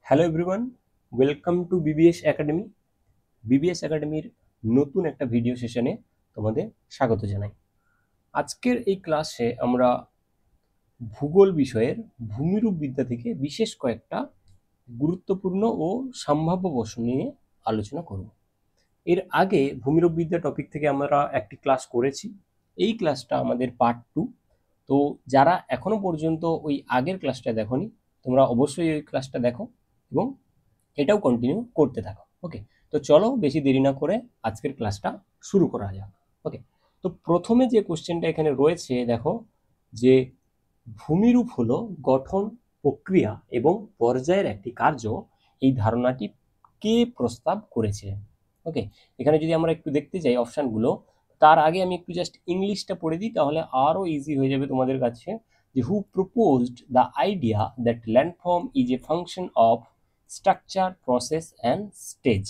Hello everyone, welcome to BBS academy. BBS একাডেমির নতুন একটা ভিডিও সেশনে তোমাদের স্বাগত জানাই। আজকের এই ক্লাসে আমরা ভূগোল বিষয়ের ভূমিরূপ বিদ্যা থেকে বিশেষ কয়েকটা গুরুত্বপূর্ণ ও সম্ভাব্য প্রশ্ন নিয়ে আলোচনা করব। এর আগে ভূমিরূপ বিদ্যা টপিক থেকে আমরা একটি ক্লাস করেছি। এই ক্লাসটা আমাদের পার্ট 2। তো যারা এখনো পর্যন্ত ওই আগের ক্লাসটা দেখোনি, তোমরা অবশ্যই ওই ক্লাসটা দেখো এবং এটাও কন্টিনিউ করতে থাকো। ওকে, তো চলো বেশি দেরি না করে আজকের ক্লাসটা শুরু করা যাক। ওকে, তো প্রথমে যে কোশ্চেনটা এখানে রয়েছে দেখো, যে ভূমিরূপ হলো গঠন, প্রক্রিয়া এবং পর্যায়ের একটি কার্য। এই ধারণাটি কে প্রস্তাব করেছিলেন? ওকে, এখানে যদি আমরা একটু দেখতে যাই অপশানগুলো, তার আগে আমি একটু জাস্ট ইংলিশটা পড়ে দিই, তাহলে আরও ইজি হয়ে যাবে তোমাদের কাছে। যে who proposed the idea that landform is a function of structure, process and stage.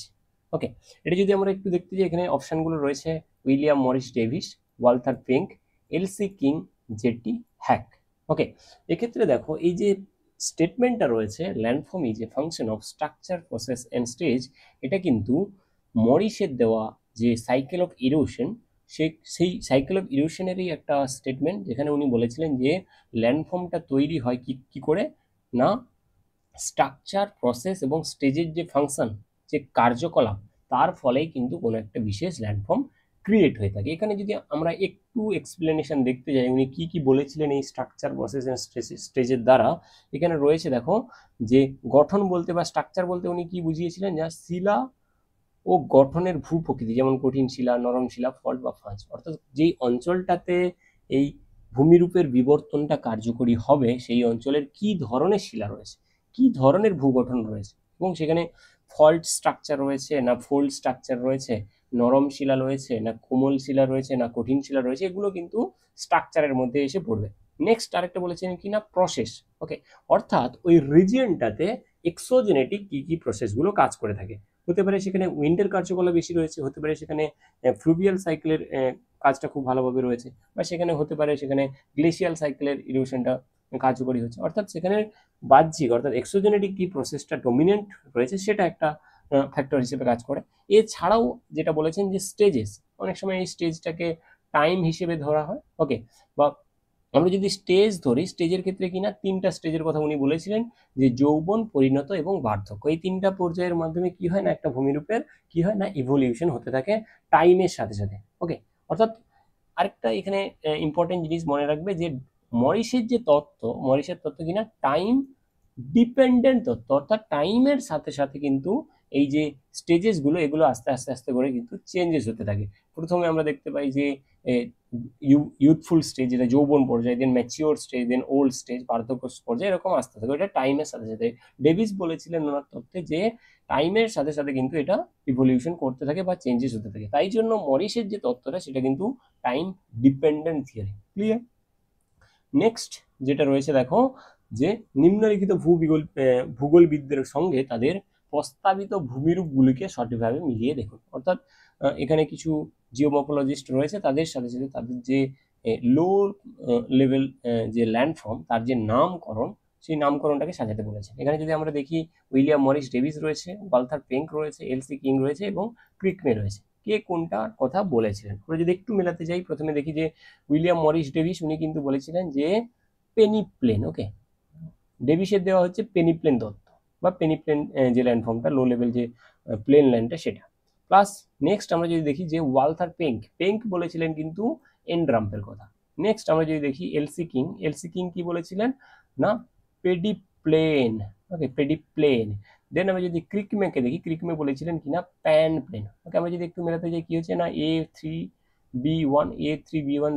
Okay, এটা যদি আমরা একটু দেখতে যাই, এখানে অপশানগুলো রয়েছে William Morris Davis, Walther Penck, L C King, J T Hack. Okay, এক্ষেত্রে দেখো এই যে স্টেটমেন্টটা রয়েছে, landform is a function of structure, process and stage, এটা কিন্তু মরিসের দেওয়া যে সাইকেল অফ ইরোশন, সেই সাইকেল অফ ইরোশনেরই একটা স্টেটমেন্ট, যেখানে উনি বলেছিলেন যে ল্যান্ডফর্মটা তৈরি হয় কি করে না, স্ট্রাকচার, প্রসেস এবং স্টেজের যে ফাংশন, যে কার্যকলাপ, তার ফলেই কিন্তু কোনো একটা বিশেষ ল্যান্ডফর্ম ক্রিয়েট হয়ে থাকে। এখানে যদি আমরা একটু এক্সপ্লেনেশন দেখতে যাই, উনি কি কি বলেছিলেন এই স্ট্রাকচার, প্রসেস এন্ড স্টেজের দ্বারা, এখানে রয়েছে দেখো, যে গঠন বলতে বা স্ট্রাকচার বলতে উনি কি বুঝিয়েছিলেন, যা শিলা ও গঠনের ভূ প্রকৃতি, যেমন কঠিন শিলা, নরম শিলা, ফল্ট বা ফাঁজ, অর্থাৎ যেই অঞ্চলটাতে এই ভূমিরূপের বিবর্তনটা কার্যকরী হবে, সেই অঞ্চলের কি ধরনের শিলা রয়েছে, কি ধরনের ভূগঠন রয়েছে, এবং সেখানে ফল্ট স্ট্রাকচার রয়েছে না ফোল্ড স্ট্রাকচার রয়েছে, নরম শিলা রয়েছে না কোমল শিলা রয়েছে না কঠিন শিলা রয়েছে, এগুলো কিন্তু স্ট্রাকচারের মধ্যে এসে পড়বে। নেক্সট আরেকটা বলেছেন কি না, প্রসেস। ওকে, অর্থাৎ ওই রিজিয়নটাতে এক্সোজেনেটিক কি কি প্রসেসগুলো কাজ করে থাকে। হতে পারে সেখানে উইন্ডের কার্যকলাপ বেশি রয়েছে, হতে পারে সেখানে ফ্লুভিয়াল সাইকেলের কাজটা খুব ভালোভাবে রয়েছে, বা সেখানে হতে পারে সেখানে গ্লেশিয়াল সাইকেলের ইরোশনটা কার্যকরী হচ্ছে। অর্থাৎ সেখানে বাহ্যিক অর্থাৎ এক্সোজেনেটিক কি প্রসেসটা ডমিনেন্ট রয়েছে, সেটা একটা ফ্যাক্টর হিসেবে কাজ করে। এছাড়াও যেটা বলেছেন যে স্টেজেস, অনেক সময় এই স্টেজটাকে টাইম হিসেবে ধরা হয়। ওকে, বা আমরা যদি স্টেজ ধরি, স্টেজের ক্ষেত্রে কিনা তিনটা স্টেজের কথা উনি বলেছিলেন, যে যৌবন, পরিণত এবং বার্ধক্য। এই তিনটা পর্যায়ের মাধ্যমে কি হয় না, একটা ভূমিরূপের কি হয় না, ইভলিউশন হতে থাকে টাইমের সাথে সাথে। ওকে, অর্থাৎ আরেকটা এখানে ইম্পর্টেন্ট জিনিস মনে রাখবে, যে মরিসের তত্ত্ব কিনা টাইম ডিপেন্ডেন্ট তত্ত্ব, অর্থাৎ টাইমের সাথে সাথে কিন্তু এই যে স্টেজেসগুলো, এগুলো আস্তে আস্তে আস্তে করে কিন্তু চেঞ্জেস হতে থাকে। প্রথমে আমরা দেখতে পাই যে ইউথফুল স্টেজ, যেটা যৌবন পর্যায়ে, দেন ম্যাচিওর স্টেজ, দেন ওল্ড স্টেজ, বার্ধক্য পর্যায়ে, এরকম আসতে থাকে। এটা টাইমের সাথে সাথে, ডেভিস বলেছিলেন ওনার তত্ত্বে যে টাইমের সাথে সাথে কিন্তু এটা ইভলিউশন করতে থাকে বা চেঞ্জেস হতে থাকে। তাই জন্য মরিসের যে তত্ত্বটা, সেটা কিন্তু time dependent theory. Clear? Next যেটা রয়েছে দেখো, যে নিম্নলিখিত ভূগোলবিদদের সঙ্গে তাদের প্রস্তাবিত ভূমিরূপগুলিকে সঠিকভাবে মিলিয়ে দেখুন। অর্থাৎ এখানে কিছু জিওমর্ফোলজিস্ট রয়েছে, তাদের সাথে সাথে তাদের যে লো লেভেল যে ল্যান্ডফর্ম, তার যে নামকরণ, সেই নামকরণটাকে সাজাতে বলেছে। এখানে যদি আমরা দেখি, উইলিয়াম মরিস ডেভিস রয়েছে, ওয়ালথার পেঙ্ক রয়েছে, এলসি কিং রয়েছে এবং ক্রিকমে রয়েছে। কে কোনটার কথা বলেছিলেন আমরা যদি একটু মেলাতে যাই, প্রথমে দেখি যে উইলিয়াম মরিস ডেভিস, উনি কিন্তু বলেছিলেন যে পেনিপ্লেন। ওকে, ডেভিসের দেওয়া হচ্ছে পেনিপ্লেন তত্ত্ব, বা পেনিপ্লেন যে ল্যান্ডফর্মটা, লো লেভেল যে প্লেন ল্যান্ডটা, সেটা। প্লাস নেক্সট আমরা যদি দেখি যে ওয়ালথার পেঙ্ক বলেছিলেন কিন্তু এনড্রাম্পের কথা। নেক্সট আমরা যদি দেখি এলসি কিং কি বলেছিলেন না, পেডিপ্লেন। ওকে, পেডিপ্লেন। দেন আমরা যদি ক্রিকমেকে দেখি, ক্রিকমে বলেছিলেন কিনা প্যান প্লেন। ওকে, আমরা যদি একটু মেলাতে যাই, কি হচ্ছে না, A3B1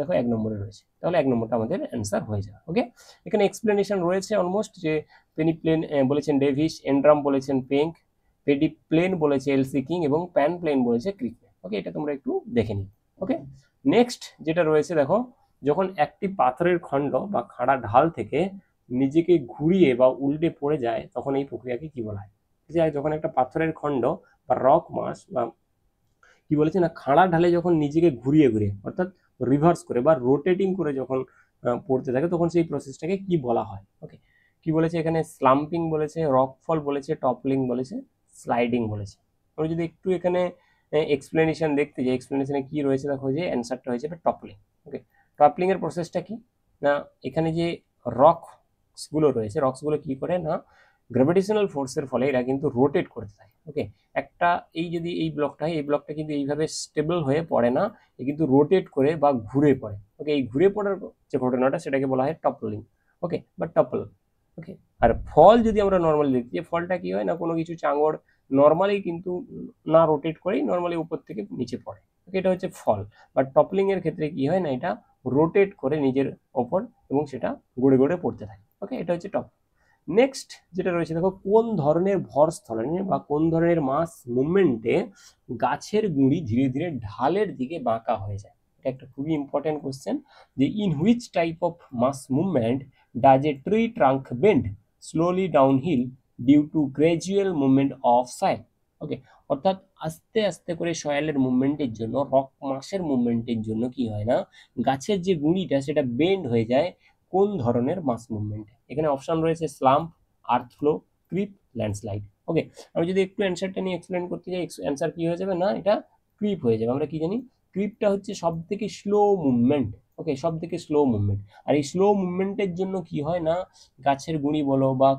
দেখো 1 নম্বরে রয়েছে, তাহলে 1 নম্বরটা আমাদের অ্যান্সার হয়ে যাবে। ওকে, এখানে এক্সপ্লেনেশন রয়েছে অলমোস্ট, যে পেনিপ্লেন বলেছেন ডেভিস, এনড্রাম বলেছেন পেঙ্ক, পেডিপ্লেন বলেছে এলসি কিং এবং প্যান প্লেন বলেছে ক্রিকমে। ওকে, এটা তোমরা একটু দেখে নিই। ওকে, নেক্সট যেটা রয়েছে দেখো, যখন একটি পাথরের খণ্ড বা খাড়া ঢাল থেকে নিজেকে ঘুরিয়ে বা উল্টে পড়ে যায়, তখন এই প্রক্রিয়াকে কি বলা হয়? যখন একটা পাথরের খণ্ড বা রক মাস বা কি বলেছে না, খাড়া ঢালে যখন নিজেকে ঘুরিয়ে ঘুরিয়ে অর্থাৎ রিভার্স করে বা রোটেটিং করে যখন পড়তে থাকে, তখন সেই প্রসেসটাকে কি বলা হয়? ওকে, কি বলেছে এখানে? স্লাম্পিং বলেছে, রকফল বলেছে, টপলিং বলেছে, স্লাইডিং বলেছে। আমরা যদি একটু এখানে এক্সপ্লেনেশন দেখতে যাই, এক্সপ্লেনেশনে কি রয়েছে দেখো, যে অ্যান্সারটা হয়েছে টপলিং। ওকে, টপলিং এর প্রসেসটা কি না, এখানে যে রক্সগুলো রয়েছে, রক্সগুলো কি করে না, গ্র্যাভিটেশনাল ফোর্সের ফলে এরা কিন্তু রোটেট করতে থাকে। ওকে, একটা এই যদি এই ব্লকটা হয়, এই ব্লকটা কিন্তু এইভাবে স্টেবল হয়ে পড়ে না, এ কিন্তু রোটেট করে বা ঘুরে পড়ে। ওকে, এই ঘুরে পড়ার যে ঘটনাটা সেটাকে বলা হয় টপলিং। ওকে, বা টপল। ওকে, আর ফল যদি আমরা নর্মালি দেখি, যে ফলটা কি হয় না, কোনো কিছু চাঙড় নর্মালি কিন্তু না রোটেট করেই নর্মালি উপর থেকে নিচে পড়ে। ওকে, এটা হচ্ছে ফল। বাট টপলিং এর ক্ষেত্রে কি হয় না, এটা রোটেট করে নিজের ওপর এবং সেটা গড়ে গড়ে পড়তে থাকে। ওকে, এটা হচ্ছে টপ। নেক্সট যেটা রয়েছে দেখো, কোন ধরনের ভরস্থলনে বা কোন ধরনের মাস মুভমেন্টে গাছের গুঁড়ি ধীরে ধীরে ঢালের দিকে বাঁকা হয়ে যায়? এটা একটা খুবই ইম্পর্টেন্ট কোশ্চেন, যে in which type of mass movement does a tree trunk bend slowly downhill due to gradual movement of soil? Okay, অর্থাৎ আস্তে আস্তে করে সয়েলের মুভমেন্টের জন্য, রক মাসের মুভমেন্টের জন্য কি হয় না, গাছের যে গুঁড়িটা সেটা বেন্ড হয়ে যায় কোন ধরনের মাস মুভমেন্টে? এখানে অপশন রয়েছে স্লাম্প, আর্থ ফ্লো, ক্রিপ, ল্যান্ডস্লাইড। ওকে, আমি যদি একটু অ্যান্সারটা নিয়ে এক্সপ্লেন করতে যাই, অ্যান্সার কি হয়ে যাবে না, এটা ক্রিপ হয়ে যাবে। আমরা কি জানি, ক্রিপটা হচ্ছে সব থেকে স্লো মুভমেন্ট। ওকে, সব থেকে স্লো মুভমেন্ট। আর এই স্লো মুভমেন্টের জন্য কি হয় না, গাছের গুঁড়ি বলো বা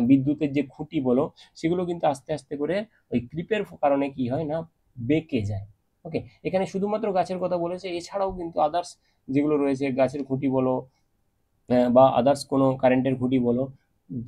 বিদ্যুতের যে খুঁটি বলো, সেগুলো কিন্তু আস্তে আস্তে করে ওই ক্রিপের কারণে কি হয় না, বেঁকে যায়। ওকে, এখানে শুধুমাত্র গাছের কথা বলেছে, এছাড়াও কিন্তু আদার্স যেগুলো রয়েছে, গাছের খুঁটি বলো বা আদার্স কোনো কারেন্টের খুঁটি বলো,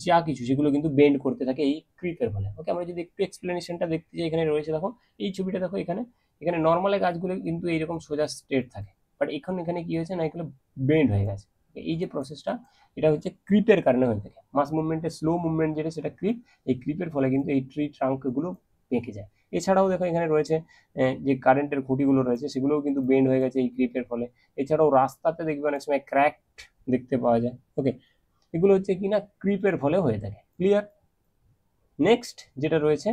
যা কিছু সেগুলো কিন্তু বেন্ড করতে থাকে এই ক্রিপের ফলে। ওকে, আমরা যদি একটু এক্সপ্লেনেশনটা দেখতে যাই, এখানে রয়েছে দেখো, এই ছবিটা দেখো, এখানে এখানে নর্মালে গাছগুলো কিন্তু এইরকম সোজা স্ট্রেট থাকে, বাট এখানে কি হয়েছে না, এগুলো বেন্ড হয়ে গেছে। এই যে প্রসেসটা, এটা হচ্ছে ক্রিপের কারণে হয়ে থাকে। মাস মুভমেন্টের স্লো মুভমেন্ট যেটা, সেটা ক্রিপ। এই ক্রিপের ফলে কিন্তু এই ট্রি ট্রাঙ্কগুলো বেঁকে যায়। এছাড়াও দেখো এখানে রয়েছে যে কারেন্টের খুঁটিগুলো রয়েছে, সেগুলোও কিন্তু বেন্ড হয়ে গেছে এই ক্রিপের ফলে। এছাড়াও রাস্তাতে দেখবে অনেক সময় ক্র্যাকড দেখতে পাওয়া যায়। ওকে, এগুলো হচ্ছে কিনা ক্রিপের ফলে হয়ে থাকে। ক্লিয়ার? নেক্সট যেটা রয়েছে,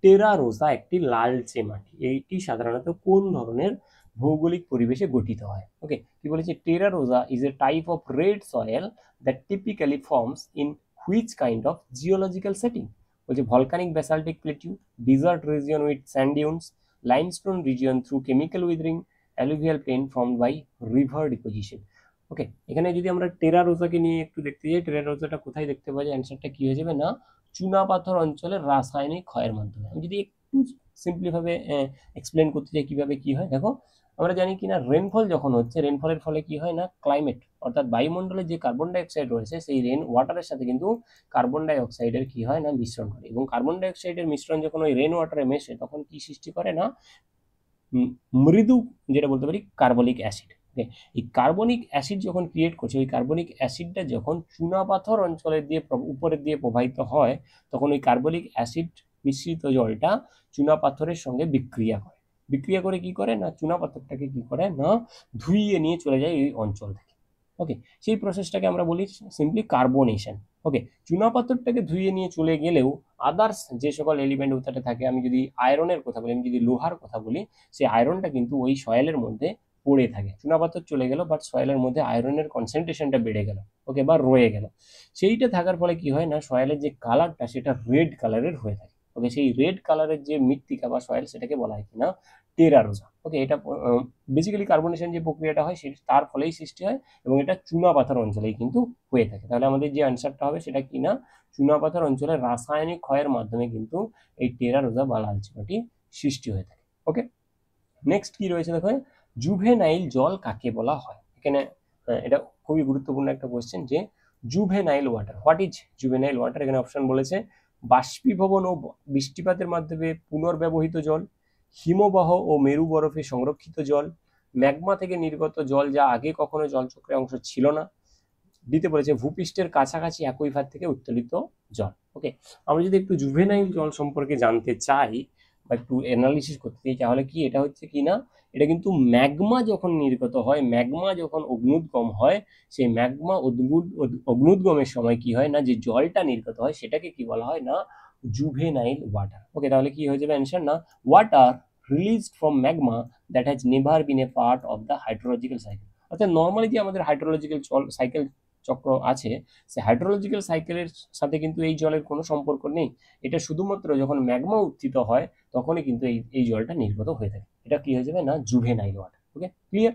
টেরা রোসা একটি লালচে মাটি, এইটি সাধারণত কোন ধরনের ভৌগোলিক পরিবেশে গঠিত হয়? ওকে, কি বলেছে, terra rosa is a type of red soil that typically forms in which kind of geological setting? বলছে volcanic basaltic plateau, desert region with sand dunes, limestone region through chemical weathering, alluvial plain formed by river deposition. Okay, এখানে যদি আমরা টেরা রোসাকে নিয়ে একটু দেখতে যাই, টেরা রোসাটা কোথায় দেখতে পাওয়া যায়, অ্যান্সারটা কি হয়ে যাবে না, চুনাপাথর অঞ্চলের রাসায়নিক ক্ষয়ের মাধ্যমে। আমি যদি একটু সিম্পলি ভাবে এক্সপ্লেন করতে চাই কিভাবে কি হয়, দেখো আমরা জানি কিনা রেনফল যখন হচ্ছে, রেনফলের ফলে কি হয় না, ক্লাইমেট অর্থাৎ বায়ুমণ্ডলে যে কার্বন ডাইঅক্সাইড রয়েছে, সেই রেন ওয়াটারের সাথে কিন্তু কার্বন ডাইঅক্সাইডের কি হয় না, মিশ্রণ করে। এবং কার্বন ডাইঅক্সাইডের মিশ্রণ যখন ওই রেন ওয়াটারে মেশে, তখন কি সৃষ্টি করে না, মৃদু, যেটা বলতে পারি কার্বনিক অ্যাসিড। এই কার্বনিক অ্যাসিড যখন ক্রিয়েট করছে, ওই কার্বনিক অ্যাসিডটা যখন চুনাপাথর অঞ্চলের দিয়ে উপরের দিয়ে প্রবাহিত হয়, তখন ওই কার্বনিক অ্যাসিড মিশ্রিত জলটা চুনাপাথরের সঙ্গে বিক্রিয়া করে। বিক্রিয়া করে কি করে না, চুনাপাথরটাকে কি করে না, ধুইয়ে নিয়ে চলে যায় এই অঞ্চল থেকে। ওকে, সেই প্রসেসটাকে আমরা বলি সিম্পলি কার্বনেশন। ওকে, চুনাপাথরটাকে ধুইয়ে নিয়ে চলে গেলেও আদার্স যে সকল এলিমেন্ট ওটাতে থাকে, আমি যদি আয়রনের কথা বলি, আমি যদি লোহার কথা বলি, সেই আয়রনটা কিন্তু ওই সয়েলের মধ্যে পড়ে থাকে। চুনাপাথর চলে গেল, বাট সয়েলের মধ্যে আয়রনের কনসেন্ট্রেশনটা বেড়ে গেল। ওকে, বা রয়ে গেল। সেইটা থাকার ফলে কি হয় না, সয়েলের যে কালারটা সেটা রেড কালারের হয়ে থাকে। ওকে, সেই রেড কালারের যে মৃত্তিকা বা সয়েল, সেটাকে বলা হয় কিনা টেরা রোসা। ওকে, এটা বেসিক্যালি কার্বনেশন যে প্রক্রিয়াটা হয় সেটা তার ফলেই সৃষ্টি হয়, এবং এটা চুনাপাথর অঞ্চলেই কিন্তু হয়ে থাকে। তাহলে আমাদের যে অ্যান্সারটা হবে সেটা কিনা, চুনাপাথর অঞ্চলের রাসায়নিক ক্ষয়ের মাধ্যমে কিন্তু এই টেরা রোসা বা লালচে মাটি সৃষ্টি হয়ে থাকে। ওকে, নেক্সট কি রয়েছে দেখো, জুভেনাইল জল কাকে বলা হয়? এখানে এটা খুবই গুরুত্বপূর্ণ একটা কোশ্চেন, যে juvenile water, what is juvenile water? এখানে অপশন বলেছে বাষ্পীভবন ও বৃষ্টিপাতের মাধ্যমে পুনর্ব্যবহৃত জল, হিমবাহ ও মেরু বরফে সংরক্ষিত জল, ম্যাগমা থেকে নির্গত জল যা আগে কখনো জলচক্রের অংশ ছিল না, দিতে বলেছে ভূপৃষ্ঠের কাছাকাছি অ্যাকুইফার থেকে উত্তোলিত জল। ওকে, আমরা যদি একটু জুভেনাইল জল সম্পর্কে জানতে চাই বা একটু অ্যানালিসিস করতে চাই, তাহলে কি এটা হচ্ছে কি না, এটা কিন্তু ম্যাগমা যখন নির্গত হয়, ম্যাগমা যখন অগ্নুদ্গম হয়, সেই ম্যাগমা অগ্নুদ্গমের সময় কি হয় না, যে জলটা নির্গত হয় সেটাকে কি বলা হয় না, জুভেনাইল ওয়াটার। ওকে, তাহলে কি হয়ে যাবে অ্যান্সার না, water released from magma that has never been A part of the hydrological cycle. অর্থাৎ নর্মালি যে আমাদের হাইড্রোলজিক্যাল সাইকেল চক্র আছে, সে হাইড্রোলজিক্যাল সাইকেলের সাথে কিন্তু এই জলের কোনো সম্পর্ক নেই। এটা শুধুমাত্র যখন ম্যাগমা উত্থিত হয় তখনই কিন্তু এই জলটা নির্গত হয়ে থাকে। এটা কি হয়ে যাবে না জুভেনাইল ওয়াটার। ওকে, ক্লিয়ার?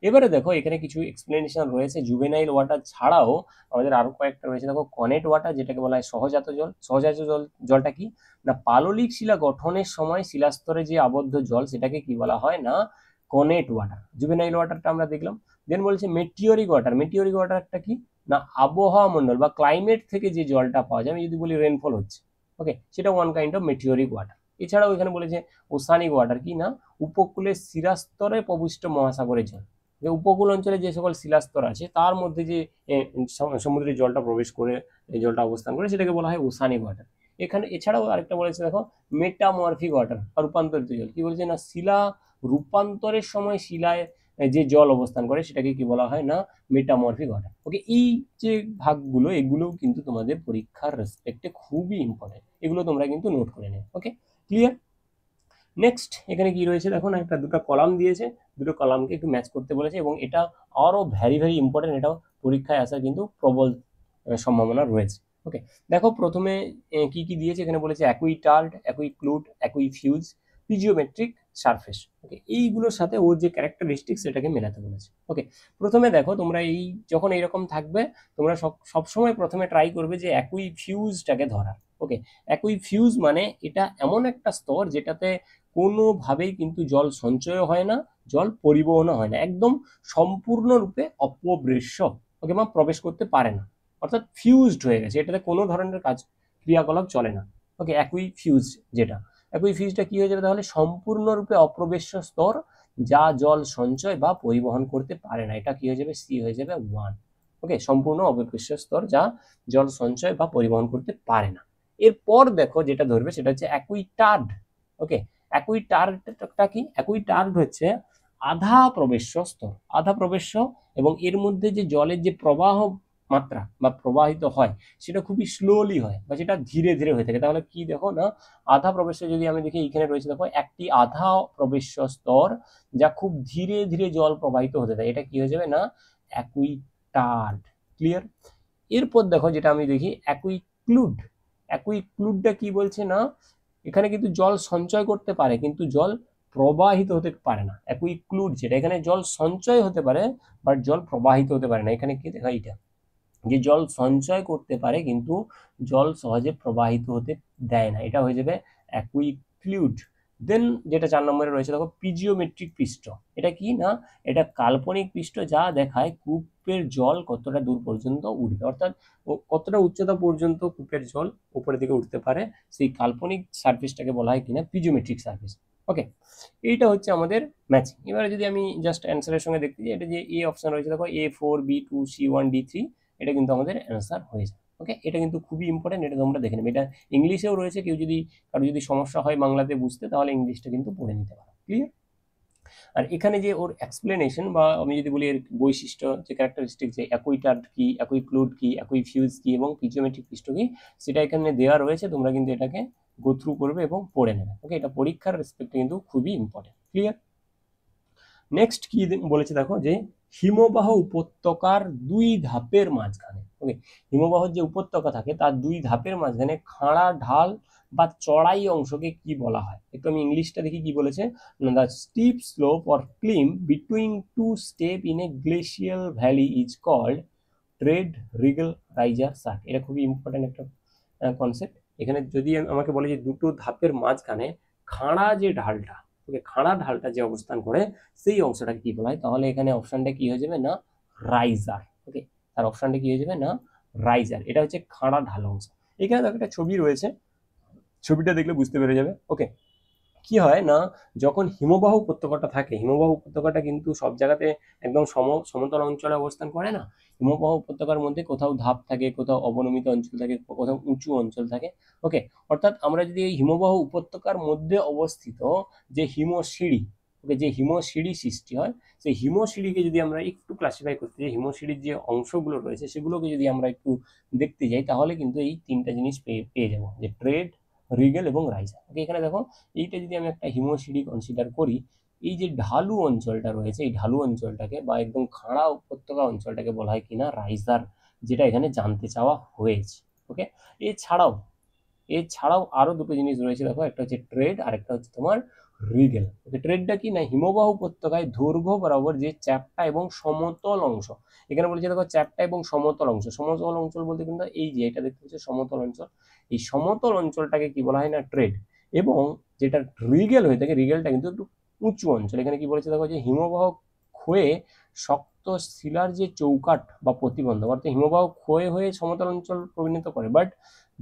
এবারে দেখো এখানে কিছু এক্সপ্লেনেশন রয়েছে। জুভেনাইল ওয়াটার ছাড়াও আমাদের আরো কয়েকটা রয়েছে। দেখো কনেট ওয়াটার, যেটাকে বলা হয় সহজাত জল। সহজাত জলটা কি না পাললিক শিলা গঠনের সময় শিলাস্তরে যে আবদ্ধ জল সেটাকে কি বলা হয় না কনেট ওয়াটার। জুভেনাইল ওয়াটারটা আমরা দেখলাম। দেন বলছে মেটিওরিক ওয়াটার। মেটিওরিক ওয়াটারটা কি না আবহাওয়া মণ্ডল বা ক্লাইমেট থেকে যে জলটা পাওয়া যায়, আমি যদি বলি রেনফল হচ্ছে, ওকে, সেটা ওয়ান কাইন্ড অফ মেটিওরিক ওয়াটার। এছাড়াও এখানে বলেছে ওসানিক ওয়াটার, কি না উপকূলের শিলাস্তরে প্রবিষ্ট মহাসাগরের জল। যে উপকূল অঞ্চলে যে সকল শিলাস্তর আছে তার মধ্যে যে সমুদ্রের জলটা প্রবেশ করে এই জলটা অবস্থান করে সেটাকে বলা হয় ওসানিক ওয়াটার। এখানে এছাড়াও আরেকটা বলেছে দেখো মেটামরফিক ওয়াটার বা রূপান্তরিত জল। কি বলছে না শিলা রূপান্তরের সময় শিলায় যে জল অবস্থান করে সেটাকে কি বলা হয় না মেটামরফিক ওয়াটার। ওকে, এই যে ভাগগুলো এগুলো কিন্তু তোমাদের পরীক্ষার রেসপেক্টে খুবই ইম্পর্টেন্ট, এগুলো তোমরা কিন্তু নোট করে নেবে। ওকে, ক্লিয়ার? নেক্সট এখানে কি রয়েছে দেখো না, একটা দুটো কলাম দিয়েছে, দুটো কলামকে একটু ম্যাচ করতে বলেছে এবং এটা আরো ভেরি ভেরি ইম্পর্টেন্ট, এটাও পরীক্ষায় আসার কিন্তু প্রবল সম্ভাবনা রয়েছে। ওকে, দেখো প্রথমে কি কি দিয়েছে এখানে বলেছে অ্যাকুইটার্ড, অ্যাকুইক্লুড, অ্যাকুইফিউজ, পিজিওমেট্রিক সারফেস। ওকে, এইগুলোর সাথে ওর যে ক্যারেক্টারিস্টিক সেটাকে মেলাতে বলেছে। ওকে, প্রথমে দেখো তোমরা এই যখন এইরকম থাকবে তোমরা সবসময় প্রথমে ট্রাই করবে যে অ্যাকুইফিউজটাকে ধরার। ওকে, অ্যাকুইফিউজ মানে এটা এমন একটা স্তর যেটাতে কোনোভাবেই কিন্তু জল সঞ্চয় হয় না, জল পরিবহনও হয় না, একদম সম্পূর্ণরূপে অপব্রেশ্য। ওকে, বা প্রবেশ করতে পারে না, অর্থাৎ ফিউজড হয়ে গেছে, এটাতে কোনো ধরনের কাজ ক্রিয়াকলাপ চলে না। ওকে, অ্যাকুইফিউজ যেটা, অ্যাকুইফিউজটা কি হয়ে যাবে তাহলে সম্পূর্ণরূপে অপ্রবেশ্য স্তর যা জল সঞ্চয় বা পরিবহন করতে পারে না, এটা কি হয়ে যাবে সি হয়ে যাবে 1। ওকে, সম্পূর্ণ অপ্রবেশ্য স্তর যা জল সঞ্চয় বা পরিবহন করতে পারে না। এরপর দেখো যেটা ধরবে সেটা হচ্ছে অ্যাকুইটার্ড। ওকে, অ্যাকুইটার্ডটা কি, অ্যাকুইটার্ড হচ্ছে আধা প্রবেশ্য স্তর, আধা প্রবেশ্য, এবং এর মধ্যে যে জলের যে প্রবাহ মাত্রা বা প্রবাহিত হয় সেটা খুবই স্লোলি হয় বা সেটা ধীরে ধীরে হয়ে থাকে। তাহলে কি দেখো না আধা প্রবেশ্য যদি আমি দেখি এখানে রয়েছে দেখো একটি আধা প্রবেশ্য স্তর যা খুব ধীরে ধীরে জল প্রবাহিত হতে থাকে, এটা কি হয়ে যাবে না অ্যাকুইটার্ড। ক্লিয়ার? এরপর দেখো যেটা আমি দেখি অ্যাকুইক্লুড। অ্যাকুইক্লুডটা কি বলছে না এখানে কিন্তু জল সঞ্চয় করতে পারে কিন্তু জল প্রবাহিত হতে পারে না। অ্যাকুইক্লুড যেটা এখানে জল সঞ্চয় হতে পারে বাট জল প্রবাহিত হতে পারে না। এখানে কি দেখা এইটা যে জল সঞ্চয় করতে পারে কিন্তু জল সহজে প্রবাহিত হতে দেয় না, এটা হয়ে যাবে অ্যাকুইক্লুড। দেন যেটা 4 নম্বরে রয়েছে দেখো পিজিওমেট্রিক পৃষ্ঠ। এটা কি না এটা কাল্পনিক পৃষ্ঠ যা দেখায় কূপের জল কতটা দূর পর্যন্ত উঠবে, অর্থাৎ কতটা উচ্চতা পর্যন্ত কূপের জল উপরের দিকে উঠতে পারে, সেই কাল্পনিক সার্ফেসটাকে বলা হয় কিনা পিজিওমেট্রিক সার্ফেস। ওকে, এইটা হচ্ছে আমাদের ম্যাচিং। এবারে যদি আমি জাস্ট অ্যান্সারের সঙ্গে দেখতে যাই, এটা যে এ অপশন রয়েছে দেখো A4 B2 C1 D3, এটা কিন্তু আমাদের অ্যান্সার হয়ে যায়। ওকে, এটা কিন্তু খুবই ইম্পর্টেন্ট, এটা তোমরা দেখে নেবে। এটা ইংলিশেও রয়েছে, কেউ যদি কারো যদি সমস্যা হয় বাংলাতে বুঝতে তাহলে ইংলিশটা কিন্তু পড়ে নিতে পারো। ক্লিয়ার? আর এখানে যে ওর এক্সপ্লেনেশন বা আমি যদি বলি এর বৈশিষ্ট্য যে ক্যারেক্টারিস্টিক যে অ্যাকুইটার্ড কি, অ্যাকুইক্লুড কি, অ্যাকুইফিউজ কি এবং পিজিওমেট্রিক পৃষ্ঠ কি সেটা এখানে দেওয়া রয়েছে, তোমরা কিন্তু এটাকে গো থ্রু করবে এবং পড়ে নেবে। ওকে, এটা পরীক্ষার রেসপেক্টে কিন্তু খুবই ইম্পর্টেন্ট। ক্লিয়ার? নেক্সট কি বলেছে দেখো যে হিমবাহ উপত্যকার 2 ধাপের মাঝখানে। ওকে, হিমবাহর যে উপত্যকা থাকে তার 2 ধাপের মাঝখানে খাড়া ঢাল বা চড়াই অংশকে কি বলা হয়? একটু আমি ইংলিশটা দেখি কি বলেছে। The steep slope or climb between 2 step in a glacial valley is called tread riegel riser cirque. এটা খুবই ইম্পর্টেন্ট একটা কনসেপ্ট। এখানে যদি আমাকে বলে যে দুটো ধাপের মাঝখানে খাড়া যে ঢালটা, ওকে, খাড়া ঢালটা যে অবস্থান করে সেই অংশটাকে কি বলা হয়, তাহলে এখানে অপশনটা কি হয়ে যাবে না রাইজার। ওকে, তার অপশনটা কি হয়ে যাবে না রাইজার। এটা হচ্ছে খাড়া ঢাল অংশ। এখানে দেখো একটা ছবি রয়েছে, ছবিটা দেখলে বুঝতে পেরে যাবে। ওকে, কি হয় না যখন হিমবাহ উপত্যকাটা থাকে, হিমবাহ উপত্যকাটা কিন্তু সব জায়গাতে একদম সমতল অঞ্চলে অবস্থান করে না। হিমবাহ উপত্যকার মধ্যে কোথাও ধাপ থাকে, কোথাও অবনমিত অঞ্চল থাকে, কোথাও উঁচু অঞ্চল থাকে। ওকে, অর্থাৎ আমরা যদি এই হিমবাহ উপত্যকার মধ্যে অবস্থিত যে হিমশিড়ি, ওকে, যে হিমশিড়ি সৃষ্টি হয় সেই হিমশিড়িকে যদি আমরা একটু ক্লাসিফাই করতে যাই, হিমশিড়ির যে অংশগুলো রয়েছে সেগুলোকে যদি আমরা একটু দেখতে যাই তাহলে কিন্তু এই তিনটা জিনিস পেয়ে যাবো, যে ট্রেড রিগেল এবং রাইজার। ওকে, এখানে দেখো এইটা যদি আমি একটা হিমশিড়ি কনসিডার করি, এই যে ঢালু অঞ্চলটা রয়েছে, এই ঢালু অঞ্চলটাকে বা একদম খাড়া উপত্যকা অঞ্চলটাকে বলা হয় কিনা রাইজার, যেটা এখানে জানতে চাওয়া হয়েছে। ওকে, এছাড়াও আরো দুটো জিনিস রয়েছে, দেখো, একটা হচ্ছে ট্রেড আর একটা হচ্ছে তোমার রিগেল। ওকে, ট্রেডটা কি না, হিমবাহ উপত্যকায় দৈর্ঘ্য বরাবর যে চ্যাপ্টা এবং সমতল অংশ, এখানে বলেছে দেখো চ্যাপ্টা এবং সমতল অংশ। সমতল অঞ্চল বলতে কিন্তু এই যে এটা দেখতে হচ্ছে সমতল অঞ্চল, এই সমতল অঞ্চলটাকে কি বলা হয় না ট্রেড। এবং যেটা রিগেল হয়ে থাকে, রিগেলটা কিন্তু একটু উঁচু অঞ্চল। এখানে কি বলেছে দেখো, যে হিমবাহ ক্ষয়ে শক্ত শিলার যে চৌকাঠ বা প্রতিবন্ধক, অর্থাৎ হিমবাহ ক্ষয়ে হয়ে সমতল অঞ্চল পরিণত করে, বাট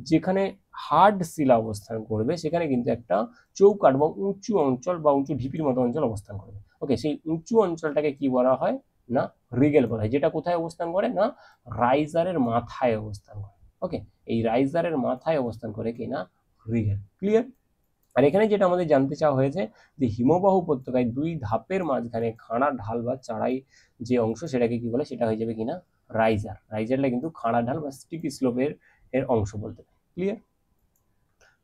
যেখানে হার্ড শিলা অবস্থান করবে সেখানে কিন্তু একটা চৌকাঠ বা উঁচু অঞ্চল বা উঁচু ঢিপির মতো অঞ্চল অবস্থান করবে। ওকে, সেই উঁচু অঞ্চলটাকে কি বলা হয় না রিগেল বলা হয়, যেটা কোথায় অবস্থান করে না রাইজারের মাথায় অবস্থান করে। ওকে, এই রাইজারের মাথায় অবস্থান করে কি না রিগেল। ক্লিয়ার? আর এখানে যেটা আমাদের জানতে চাওয়া হয়েছে যে হিমবাহ উপত্যকায় দুই ধাপের মাঝখানে খাড়া ঢাল বা চড়াই যে অংশ, সেটাকে কি বলে, সেটা হয়ে যাবে কিনা রাইজার। রাইজারটা কিন্তু খাড়া ঢাল বা স্টিপি স্লোপের অংশ বলতে পারি। ক্লিয়ার?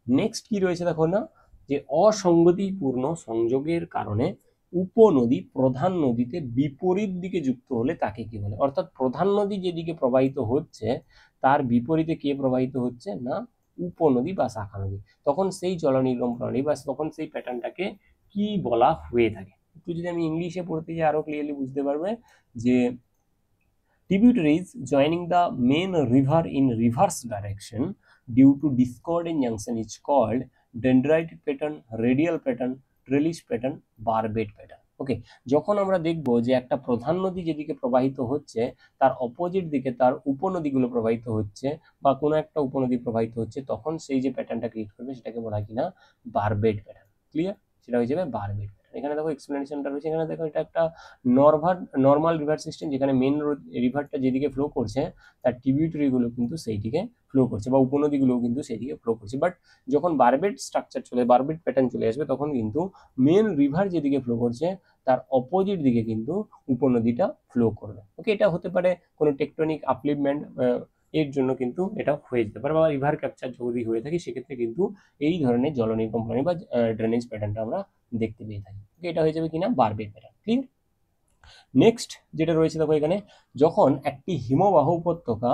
নেক্সট কি রয়েছে দেখো না, যে অসঙ্গতিপূর্ণ সংযোগের কারণে উপনদী প্রধান নদীতে বিপরীত দিকে যুক্ত হলে তাকে কি বলে? অর্থাৎ প্রধান নদী যেদিকে প্রবাহিত হচ্ছে তার বিপরীতে কে প্রবাহিত হচ্ছে না উপনদী বা শাখা নদী, তখন সেই জলনির্গম প্রণালী বা তখন সেই প্যাটার্নটাকে কি বলা হয়ে থাকে। একটু যদি আমি ইংলিশে পড়তে যাই আরো ক্লিয়ারলি বুঝতে পারবে যে tributaries joining the main river in reverse direction due to discordant junction is called dendrite pattern, radial pattern, trellis pattern, barbed pattern. ওকে, যখন আমরা দেখব যে একটা প্রধান নদী যেদিকে প্রবাহিত হচ্ছে তার অপোজিট দিকে তার উপনদীগুলো প্রবাহিত হচ্ছে বা কোনো একটা উপনদী প্রবাহিত হচ্ছে, তখন সেই যে প্যাটার্নটা ক্রিয়েট করবে সেটাকে বলা হয় কিনা বারবেড প্যাটার্ন। ক্লিয়ার? সেটা হয়ে যাবে বারবেড প্যাটার্ন। এখানে দেখো এক্সপ্লেনেশনটা রয়েছে, এখানে দেখো এটা একটা নর্মাল রিভার সিস্টেম, যেখানে মেন রিভারটা যেদিকে ফ্লো করছে তার ট্রিবিউটারিগুলো কিন্তু সেই দিকে ফ্লো করছে বা উপনদীগুলোও কিন্তু সেই দিকে ফ্লো করছে। বাট যখন বারবেড স্ট্রাকচার বারবেড প্যাটার্ন চলে আসবে তখন কিন্তু মেন রিভার যেদিকে ফ্লো করছে তার অপোজিট দিকে কিন্তু উপনদীটা ফ্লো করবে। ওকে, এটা হতে পারে কোনো টেকটনিক আপলিফমেন্ট এর জন্য কিন্তু এটা হয়ে যেতে পারে, বা রিভার ক্যাপচার যদি হয়ে থাকে সেক্ষেত্রে কিন্তু এই ধরনের জলনির্গম প্রণালী বা ড্রেনেজ প্যাটার্নটা আমরা দেখতে পেয়ে থাকি। ওকে, এটা হয়ে যাবে কিনা বারবেড প্যাটার্ন। ক্লিয়ার? নেক্সট যেটা রয়েছে দেখো, এখানে যখন একটি হিমবাহ উপত্যকা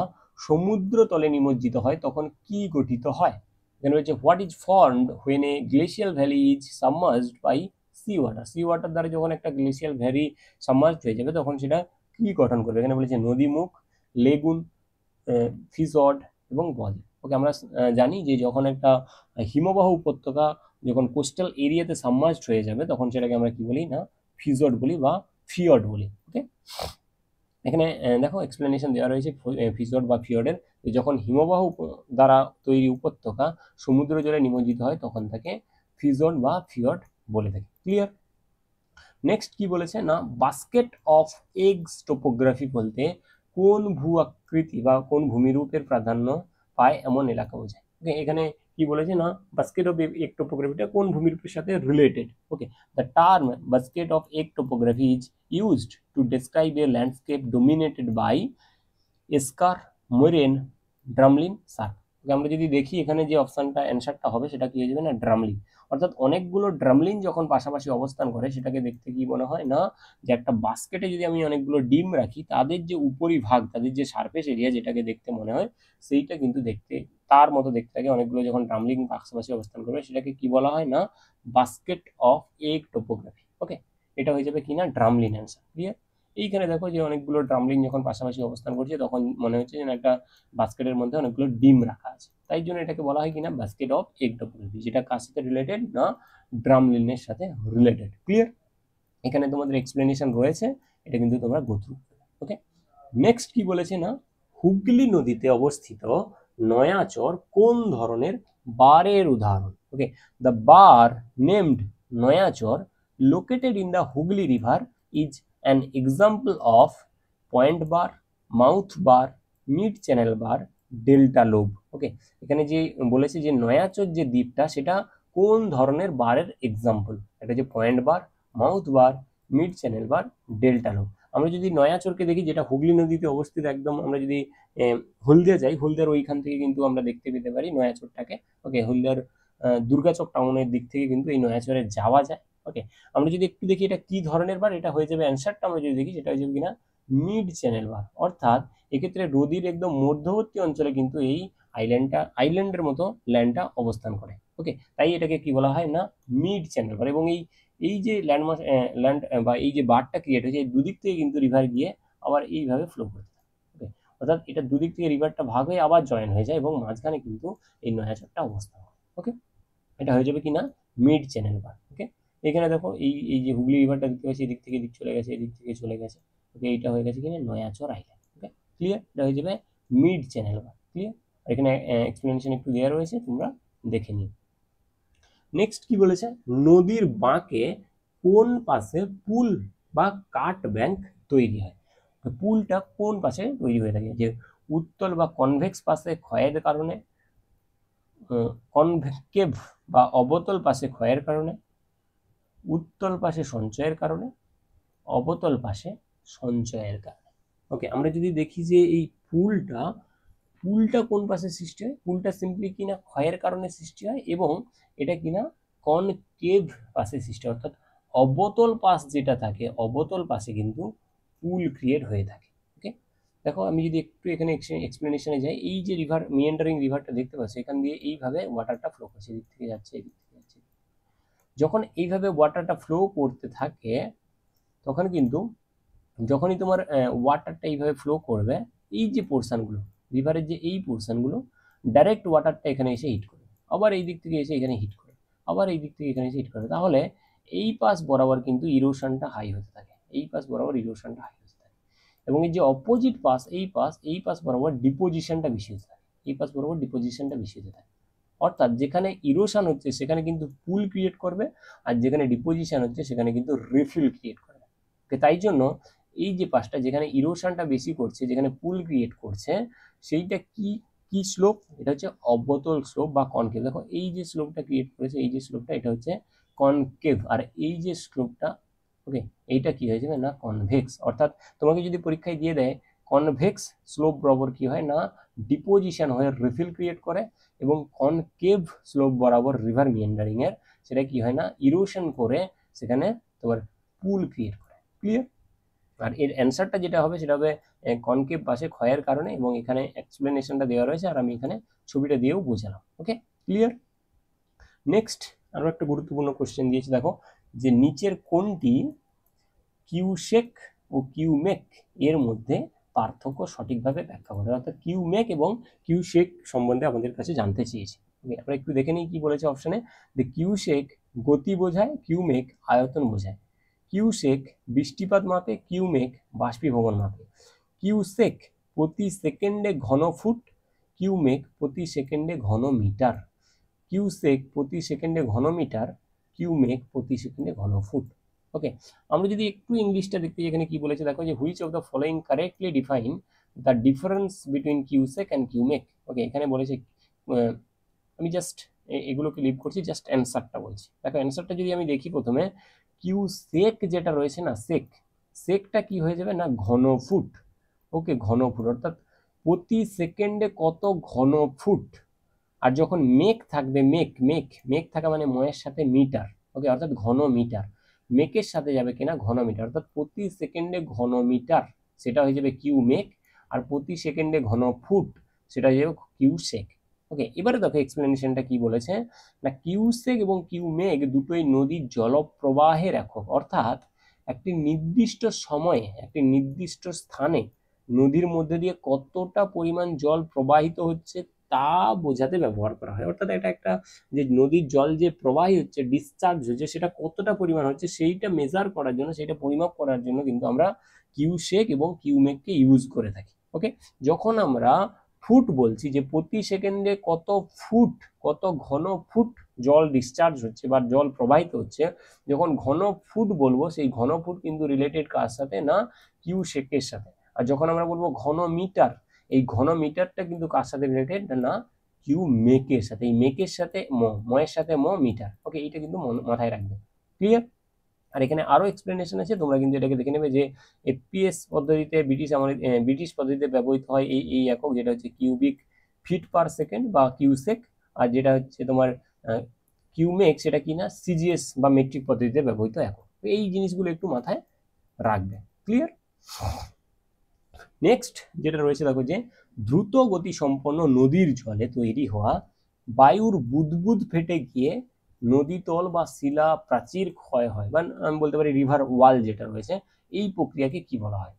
সমুদ্র তলে নিমজ্জিত হয় তখন কি গঠিত হয়? এখানে রয়েছে what is formed when a glacial valley is submerged by sea water. Sea water দ্বারা যখন একটা গ্লেশিয়াল ভ্যালি সাবমার্জড হয়ে যাবে তখন সেটা কি গঠন করবে? এখানে বলেছে নদীমুখ, লেগুন, ফিজড এবং বদ্বীপ। ওকে, আমরা জানি যে যখন একটা হিমবাহ উপত্যকা যখন কোস্টাল এরিয়াতে সাবমার্জড হয়ে যাবে তখন সেটাকে আমরা কি বলি না ফিজড বলি বা ফিয়র্ড বলি। ওকে, এখানে দেখো এক্সপ্লেনেশন দেওয়া রয়েছে ফিজড বা ফিয়র্ডের, যখন হিমবাহ দ্বারা তৈরি উপত্যকা সমুদ্র জলে নিমজ্জিত হয় তখন তাকে ফিজড বা ফিয়র্ড বলে থাকে। ক্লিয়ার? নেক্সট কি বলেছে না বাস্কেট অফ এগস টোপোগ্রাফি বলতে কোন ভূ আকৃতি বা কোন ভূমিরূপের প্রাধান্য পায় এমন এলাকা বোঝায়। ওকে, এখানে কি বলেছে না বাস্কেট অফ এগ টোপোগ্রাফিটা কোন ভূমিরূপের সাথে related. Okay, the term basket of egg topography is used to describe a landscape dominated by esker, moraine, drumlin, cirque. আমরা যদি দেখি এখানে যে অপশনটা অ্যান্সারটা হবে সেটা কি হয়ে যাবে না ড্রামলিন। অর্থাৎ অনেকগুলো ড্রামলিন যখন পাশাপাশি অবস্থান করে সেটাকে দেখতে কি মনে হয় না যে একটা বাস্কেটে যদি আমি অনেকগুলো ডিম রাখি তাদের যে উপরিভাগ তাদের যে সারফেস এরিয়া যেটাকে দেখতে মনে হয় সেইটা কিন্তু দেখতে তার মতো দেখতে লাগে। অনেকগুলো যখন ড্রামলিন পাশাপাশি অবস্থান করবে সেটাকে কি বলা হয় না বাস্কেট অফ এগ টোপোগ্রাফি। ওকে, এটা হয়ে যাবে কিনা ড্রামলিন অ্যান্সার। ক্লিয়ার? এইখানে দেখো যে অনেকগুলো ড্রামলিন যখন পাশাপাশি অবস্থান করছে তখন মনে হচ্ছে যে একটা বাস্কেটের মধ্যে অনেকগুলো ডিম রাখা আছে, তাই জন্য এটাকে বলা হয় কিনা বাস্কেট অফ এগ টোপোগ্রাফি, যেটা কার সাথে রিলেটেড না ড্রামলিনের সাথে রিলেটেড। ক্লিয়ার? এখানে তোমাদের এক্সপ্লেনেশন রয়েছে, এটা কিন্তু তোমরা গো থ্রু। ওকে, নেক্সট কি বলেছে না হুগলি নদীতে অবস্থিত নয়াচর কোন ধরনের বারের উদাহরণ? Okay, the bar named Nayachar located in the Hooghly River is an example of point bar, mouth bar, mid channel bar, delta lobe. ওকে, এখানে যে বলেছে যে নয়াচর যে দ্বীপটা সেটা কোন ধরনের বারের এক্সাম্পল? এটা যে পয়েন্ট বার, মাউথ বার, মিড চ্যানেল বার, ডেল্টা লোব। আমরা যদি নয়াচরকে দেখি যেটা হুগলি নদীতে অবস্থিত, একদম আমরা যদি হলদিয়া যাই, হলদিয়ার ওইখান থেকে কিন্তু আমরা দেখতে পেতে পারি নয়াচরটাকে। ওকে, হলদিয়ার দুর্গাচক টাউনের দিক থেকে কিন্তু এই নয়াচরে যাওয়া যায়। ওকে, আমরা যদি একটু দেখি এটা কি ধরনের বার, এটা হয়ে যাবে অ্যান্সারটা আমরা যদি দেখি সেটা হয়ে যাবে কিনা মিড চ্যানেল বার, অর্থাৎ এক্ষেত্রে নদীর একদম মধ্যবর্তী অঞ্চলে কিন্তু এই আইল্যান্ডের মতো ল্যান্ডটা অবস্থান করে। ওকে, তাই এটাকে কি বলা হয় না মিড চ্যানেল বার। এবং এই যে ল্যান্ড বা এই যে বারটা ক্রিয়েট হয়েছে, এই দুদিক থেকে কিন্তু রিভার গিয়ে আবার এইভাবে ফ্লো করতে থাকে। ওকে, অর্থাৎ এটা দুদিক থেকে রিভারটা ভাগ হয়ে আবার জয়েন হয়ে যায় এবং মাঝখানে কিন্তু এই নয়াচরটা অবস্থান হয়। ওকে, এটা হয়ে যাবে কিনা মিড চ্যানেল বার। ওকে, এখানে দেখো এই যে হুগলি রিভারটা দেখতে পাচ্ছি, এদিক থেকে এদিক চলে গেছে, এদিক থেকে চলে গেছে। ওকে, এইটা হয়ে গেছে কিনা নয়াচর আইল্যান্ড। ওকে, ক্লিয়ার, এটা হয়ে যাবে মিড চ্যানেল বার। ক্লিয়ার, এখানে এক্সপ্লেনেশন একটু দেওয়া রয়েছে, তোমরা দেখে নিও। নেক্সট কি বলেছে, নদীর বাঁকে কোন পাশে পুল বা কাট ব্যাংক তৈরি হয়? পুলটা কোন পাশে তৈরি হয়ে থাকে? যে উত্তল বা কনভেক্স পাশে ক্ষয়ের কারণে, কনকেভ বা অবতল পাশে ক্ষয়ের কারণে, উত্তল পাশে সঞ্চয়ের কারণে, অবতল পাশে সঞ্চয়ের কারণে। ওকে, আমরা যদি দেখি যে এই পুলটা কোন পাশে সৃষ্টি হয়, পুলটা সিম্পলি কিনা ক্ষয়ের কারণে সৃষ্টি হয় এবং এটা কিনা কনকেভ পাশে সৃষ্টি হয়, অর্থাৎ অবতল পাশ যেটা থাকে, অবতল পাশে কিন্তু পুল ক্রিয়েট হয়ে থাকে। ওকে, দেখো আমি যদি একটু এখানে এক্সপ্লেনেশনে যাই, এই যে রিভার মিয়ান্ডারিং রিভারটা দেখতে পাচ্ছি, এখান দিয়ে এইভাবে ওয়াটারটা ফ্লো করছে, এদিক থেকে যাচ্ছে, এদিক থেকে যাচ্ছে। যখন এইভাবে ওয়াটারটা ফ্লো করতে থাকে তখন কিন্তু যখনই তোমার ওয়াটারটা এইভাবে ফ্লো করবে, এই যে পোর্শনগুলো রিভারের যে এই পোর্শনগুলো ডাইরেক্ট ওয়াটারটা এখানে এসে হিট করবে, আবার এই দিক থেকে এসে এখানে হিট করবে, আবার এই দিক থেকে এখানে এসে হিট করবে। তাহলে এই পাশ বরাবর কিন্তু ইরোশনটা হাই হতে থাকে, এই পাশ বরাবর ইরোশনটা হাই হতে থাকে। এবং এই যে অপোজিট পাশ, এই পাশ বরাবর ডিপোজিশনটা বেশি হতে থাকে, এই পাশ বরাবর ডিপোজিশনটা বেশি হতে থাকে। অর্থাৎ যেখানে ইরোশন হচ্ছে সেখানে কিন্তু পুল ক্রিয়েট করবে, আর যেখানে ডিপোজিশন হচ্ছে সেখানে কিন্তু রিফিল ক্রিয়েট করবে। তাই জন্য এই যে পাশটা যেখানে ইরোশনটা বেশি করছে, যেখানে পুল ক্রিয়েট করছে, সেইটা কি কি স্লোপ? এটা হচ্ছে অবতল স্লোপ বা কনকেভ। দেখো এই যে স্লোপটা ক্রিয়েট করেছে, এই যে স্লোপটা, এটা হচ্ছে কনকেভ। আর এই যে স্লোপটা, ওকে, এইটা কি হয়ে যাবে না কনভেক্স। অর্থাৎ তোমাকে যদি পরীক্ষায় দিয়ে দেয় কনভেক্স স্লোপ বরাবর কি হয় না ডিপোজিশন হয়ে রিফিল ক্রিয়েট করে, এবং কনকেভ স্লোপ বরাবর রিভার মিয়ান্ডারিং এর সেটা কি হয় না ইরোশন করে সেখানে তোমার পুল ক্রিয়েট করে। ক্লিয়ার? আর এর অ্যান্সারটা যেটা হবে সেটা হবে কনকেভ পাশে ক্ষয়ের কারণে, এবং এখানে এক্সপ্লেনেশনটা দেওয়া রয়েছে আর আমি এখানে ছবিটা দিয়েও বোঝালাম। ওকে, ক্লিয়ার? নেক্সট আরো একটা গুরুত্বপূর্ণ কোশ্চেন দিয়েছে, দেখো যে নিচের কোনটি কিউসেক ও কিউমেক এর মধ্যে পার্থক্য সঠিকভাবে ব্যাখ্যা করে? অর্থাৎ কিউমেক এবং কিউসেক সম্বন্ধে আমাদের কাছে জানতে চেয়েছি। আমরা একটু দেখে নিই কি বলেছে অপশনে। যে কিউসেক গতি বোঝায়, কিউমেক আয়তন বোঝায়। কিউসেক বৃষ্টিপাত মাপে, কিউমেক বাষ্পীভবন মাপে। কিউসেক প্রতি সেকেন্ডে ঘন ফুট, কিউমেক প্রতি সেকেন্ডে ঘন মিটার। কিউসেক প্রতি সেকেন্ডে ঘন মিটার, কিউমেক প্রতি সেকেন্ডে ঘন ফুট। ওকে, আমরা যদি একটু ইংলিশটা দেখতে, এখানে কি বলেছে দেখো, যে which of the following correctly define the difference between cusec and cumec. Okay, এখানে বলেছে আমি জাস্ট এগুলোকে লিভ করছি, জাস্ট অ্যান্সারটা বলছি। দেখো অ্যান্সারটা যদি আমি দেখি প্রথমে, কিউসেক যেটা রয়েছে না, সেকটা কি হয়ে যাবে না ঘন ফুট। ওকে, ঘন ফুট, অর্থাৎ প্রতি সেকেন্ডে কত ঘন ফুট। আর যখন মেক থাকবে, মেক থাকা মানে ময়ের সাথে মিটার। ওকে, অর্থাৎ ঘন মিটার, মেকের সাথে যাবে কিনা ঘন মিটার, অর্থাৎ প্রতি সেকেন্ডে ঘন মিটার সেটা হয়ে যাবে কিউ মেক, আর প্রতি সেকেন্ডে ঘন ফুট সেটা হয়ে যাবে কিউ সেক। ওকে, এবারে দেখো এক্সপ্লেনেশনটা কি বলেছে না, কিউসেক এবং কিউমেক দুটোই নদীর জলপ্রবাহের একক, অর্থাৎ একটি নির্দিষ্ট সময়ে একটি নির্দিষ্ট স্থানে নদীর মধ্যে দিয়ে কতটা পরিমাণ জল প্রবাহিত হচ্ছে তা বোঝাতে ব্যবহার করা হয়। অর্থাৎ এটা একটা যে নদীর জল যে প্রবাহী হচ্ছে, ডিসচার্জ হচ্ছে, সেটা কতটা পরিমাণ হচ্ছে সেইটা মেজার করার জন্য, সেইটা পরিমাপ করার জন্য কিন্তু আমরা কিউসেক এবং কিউমেককে ইউজ করে থাকি। ওকে, যখন আমরা ফুট বলছি, যে প্রতি সেকেন্ডে কত ফুট, কত ঘন ফুট জল ডিসচার্জ হচ্ছে বা জল প্রবাহিত হচ্ছে, যখন ঘন ফুট বলবো সেই ঘন ফুট কিন্তু রিলেটেড কার সাথে না কিউসেকের সাথে। আর যখন আমরা বলবো ঘন মিটার, এই ঘন মিটারটা কিন্তু কার সাথে রিলেটেড না কিউ মেকের সাথে। এই মেকের সাথে ময়ের সাথে মিটার। ওকে, এটা কিন্তু মাথায় রাখবে। ক্লিয়ার? আর এখানে আরো এক্সপ্লেনেশন আছে, তোমরা কিন্তু এটাকে দেখে নেবে যে এফপিএস পদ্ধতিতে ব্রিটিশ পদ্ধতিতে ব্যবহৃত হয় এই একক, যেটা হচ্ছে কিউবিক ফিট পার সেকেন্ড বা কিউসেক। আর যেটা হচ্ছে তোমার কিউমেক সেটা কি না সিজিএস বা মেট্রিক পদ্ধতিতে ব্যবহৃত একক। এই জিনিসগুলো একটু মাথায় রাখবে। ক্লিয়ার? নেক্সট যেটা রয়েছে দেখো যে দ্রুত গতি সম্পন্ন নদীর জলে তৈরি হওয়া বায়ুর বুদবুদ ফেটে গিয়ে নদীতল বা শিলা প্রাচীর ক্ষয় হয়, বা আমি বলতে পারি রিভার ওয়াল যেটা রয়েছে, এই প্রক্রিয়াকে কি বলা হয়?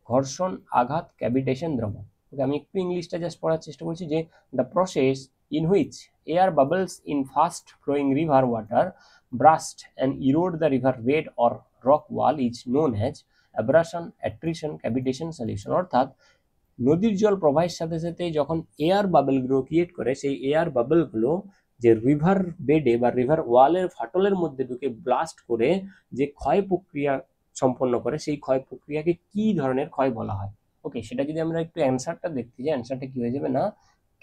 ঘর্ষণ, আঘাত, ক্যাভিটেশন, দ্রবণ। ওকে, আমি একটু ইংলিশটা জাস্ট পড়ার চেষ্টা করছি যে the process in which air bubbles in fast flowing river water burst and erode the river bed or rock wall is known as abrasion, attrition, cavitation, solution। অর্থাৎ নদীর জল প্রবাহের সাথে সাথে যখন এয়ার বাবলগুলো ক্রিয়েট করে, সেই এয়ার বাবলগুলো যে রিভার বেডে বা রিভার ওয়ালের ফাটলের মধ্যে ঢুকে ব্লাস্ট করে যে ক্ষয় প্রক্রিয়া সম্পন্ন করে, সেই ক্ষয় প্রক্রিয়াকে কি ধরনের ক্ষয় বলা হয়? ওকে, সেটা যদি আমরা একটু অ্যান্সারটা দেখতে যাই, অ্যান্সারটা কি হয়ে যাবে না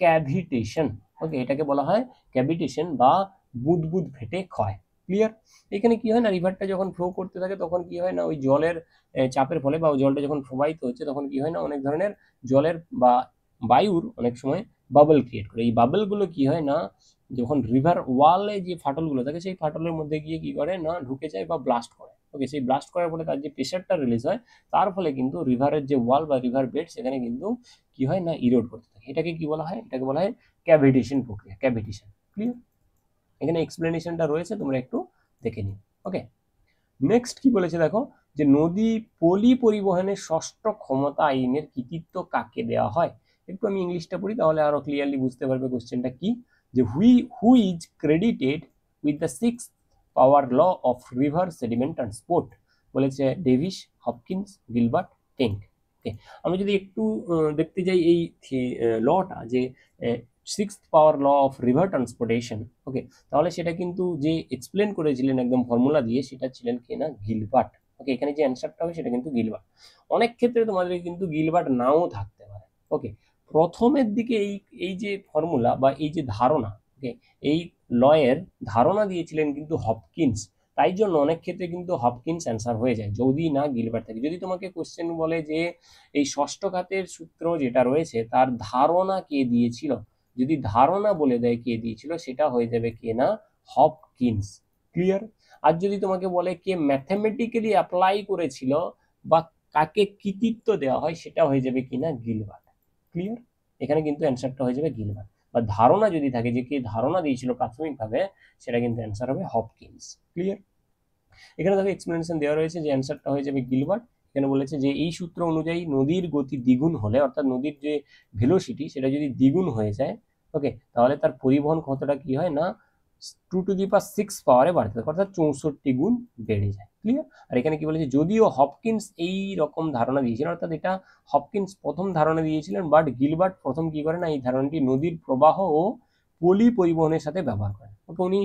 ক্যাভিটেশন। ওকে, এটাকে বলা হয় ক্যাভিটেশন বা বুদবুদ ফেটে ক্ষয়। ক্লিয়ার? এখানে কি হয় না, রিভারটা যখন ফ্লো করতে থাকে তখন কি হয় না, ওই জলের চাপের ফলে বা জলটা যখন প্রবাহিত হচ্ছে তখন কি হয় না, অনেক ধরনের জলের বা বায়ুর অনেক সময় বাবল ক্রিয়েট করে। এই বাবলগুলো কি হয় না, যখন রিভার ওয়ালে যে ফাটলগুলো থাকে সেই ফাটলের মধ্যে গিয়ে কি করে না ঢুকে যায় বা ব্লাস্ট করে। ওকে, সেই ব্লাস্ট করার ফলে তার যে প্রেশারটা রিলিজ হয়, তার ফলে কিন্তু রিভারের যে ওয়াল বা রিভার বেড সেখানে কিন্তু কি হয় না ইরোড করতে থাকে। এটাকে কি বলা হয়? এটাকে বলা হয় ক্যাভিটেশন প্রক্রিয়া, ক্যাভিটেশন। ক্লিয়ার? এখানে এক্সপ্লেনেশনটা রয়েছে, তোমরা একটু দেখে নিও। ওকে, নেক্সট কি বলেছে দেখো যে নদী পলি পরিবহনের ষষ্ঠ ক্ষমতা আইনের কৃতিত্ব কাকে দেওয়া হয়? একটু আমি ইংলিশটা পড়ি, তাহলে আরো ক্লিয়ারলি বুঝতে পারবে কোশ্চেনটা কি। যে who is credited with the six power law of river sediment transport? বলেছে ডেভিস, হপকিন্স, গিলবার্ট, টেঙ্ক। ওকে, আমি যদি একটু দেখতে যাই এই লটা যে sixth power law of river transportation, okay, তাহলে সেটা কিন্তু যে এক্সপ্লেন করেছিলেন একদম ফর্মুলা দিয়ে, সেটা ছিলেন কে না গিলবার্ট। ওকে, এখানে যে অ্যান্সারটা হবে সেটা কিন্তু গিলবার্ট। অনেক ক্ষেত্রে তোমাদের কিন্তু গিলবার্ট নাও থাকতে পারে। ওকে, প্রথমের দিকে এই এই যে ফর্মুলা বা এই যে ধারণা, ওকে, এই লয়ের ধারণা দিয়েছিলেন কিন্তু হপকিন্স। তাই জন্য অনেক ক্ষেত্রে কিন্তু হপকিন্স অ্যান্সার হয়ে যায় যদি না গিলবার্ট থাকে। যদি তোমাকে কোশ্চেন বলে যে এই ষষ্ঠ ঘাতের সূত্র যেটা রয়েছে তার ধারণা কে দিয়েছিল, যদি ধারণা বলে দেয় কে দিয়েছিল, সেটা হয়ে যাবে কে না হপকিন্স। ক্লিয়ার? আর যদি তোমাকে বলে কে ম্যাথমেটিক্যালি অ্যাপ্লাই করেছিল বা কাকে কৃতিত্ব দেওয়া হয়, সেটা হয়ে যাবে কিনা গিলবার্ট। ক্লিয়ার? এখানে কিন্তু অ্যান্সারটা হয়ে যাবে গিলবার্ট। বা ধারণা যদি থাকে যে কে ধারণা দিয়েছিল প্রাথমিকভাবে, সেটা কিন্তু অ্যান্সার হবে হপকিন্স। ক্লিয়ার? এখানে দেখো এক্সপ্লেনেশন দেওয়া রয়েছে যে অ্যান্সারটা হয়ে যাবে গিলবার্ট। এখানে বলেছে যে এই সূত্র অনুযায়ী নদীর গতি দ্বিগুণ হলে, অর্থাৎ নদীর যে ভেলোসিটি সেটা যদি দ্বিগুণ হয়ে যায়, ওকে, তাহলে তার পরিবহন ক্ষমতাটা কি হয় না 2⁶ পাওয়ারে বাড়তে থাকে, অর্থাৎ 64 গুণ বেড়ে যায়। ক্লিয়ার? আর এখানে কি বলেছে, যদিও হপকিন্স এই রকম ধারণা দিয়েছিলেন, অর্থাৎ এটা হপকিন্স প্রথম ধারণা দিয়েছিলেন, বাট গিলবার্ট প্রথম কি করে না এই ধারণাটি নদীর প্রবাহ ও পলি পরিবহনের সাথে ব্যবহার করেন। ওকে, উনি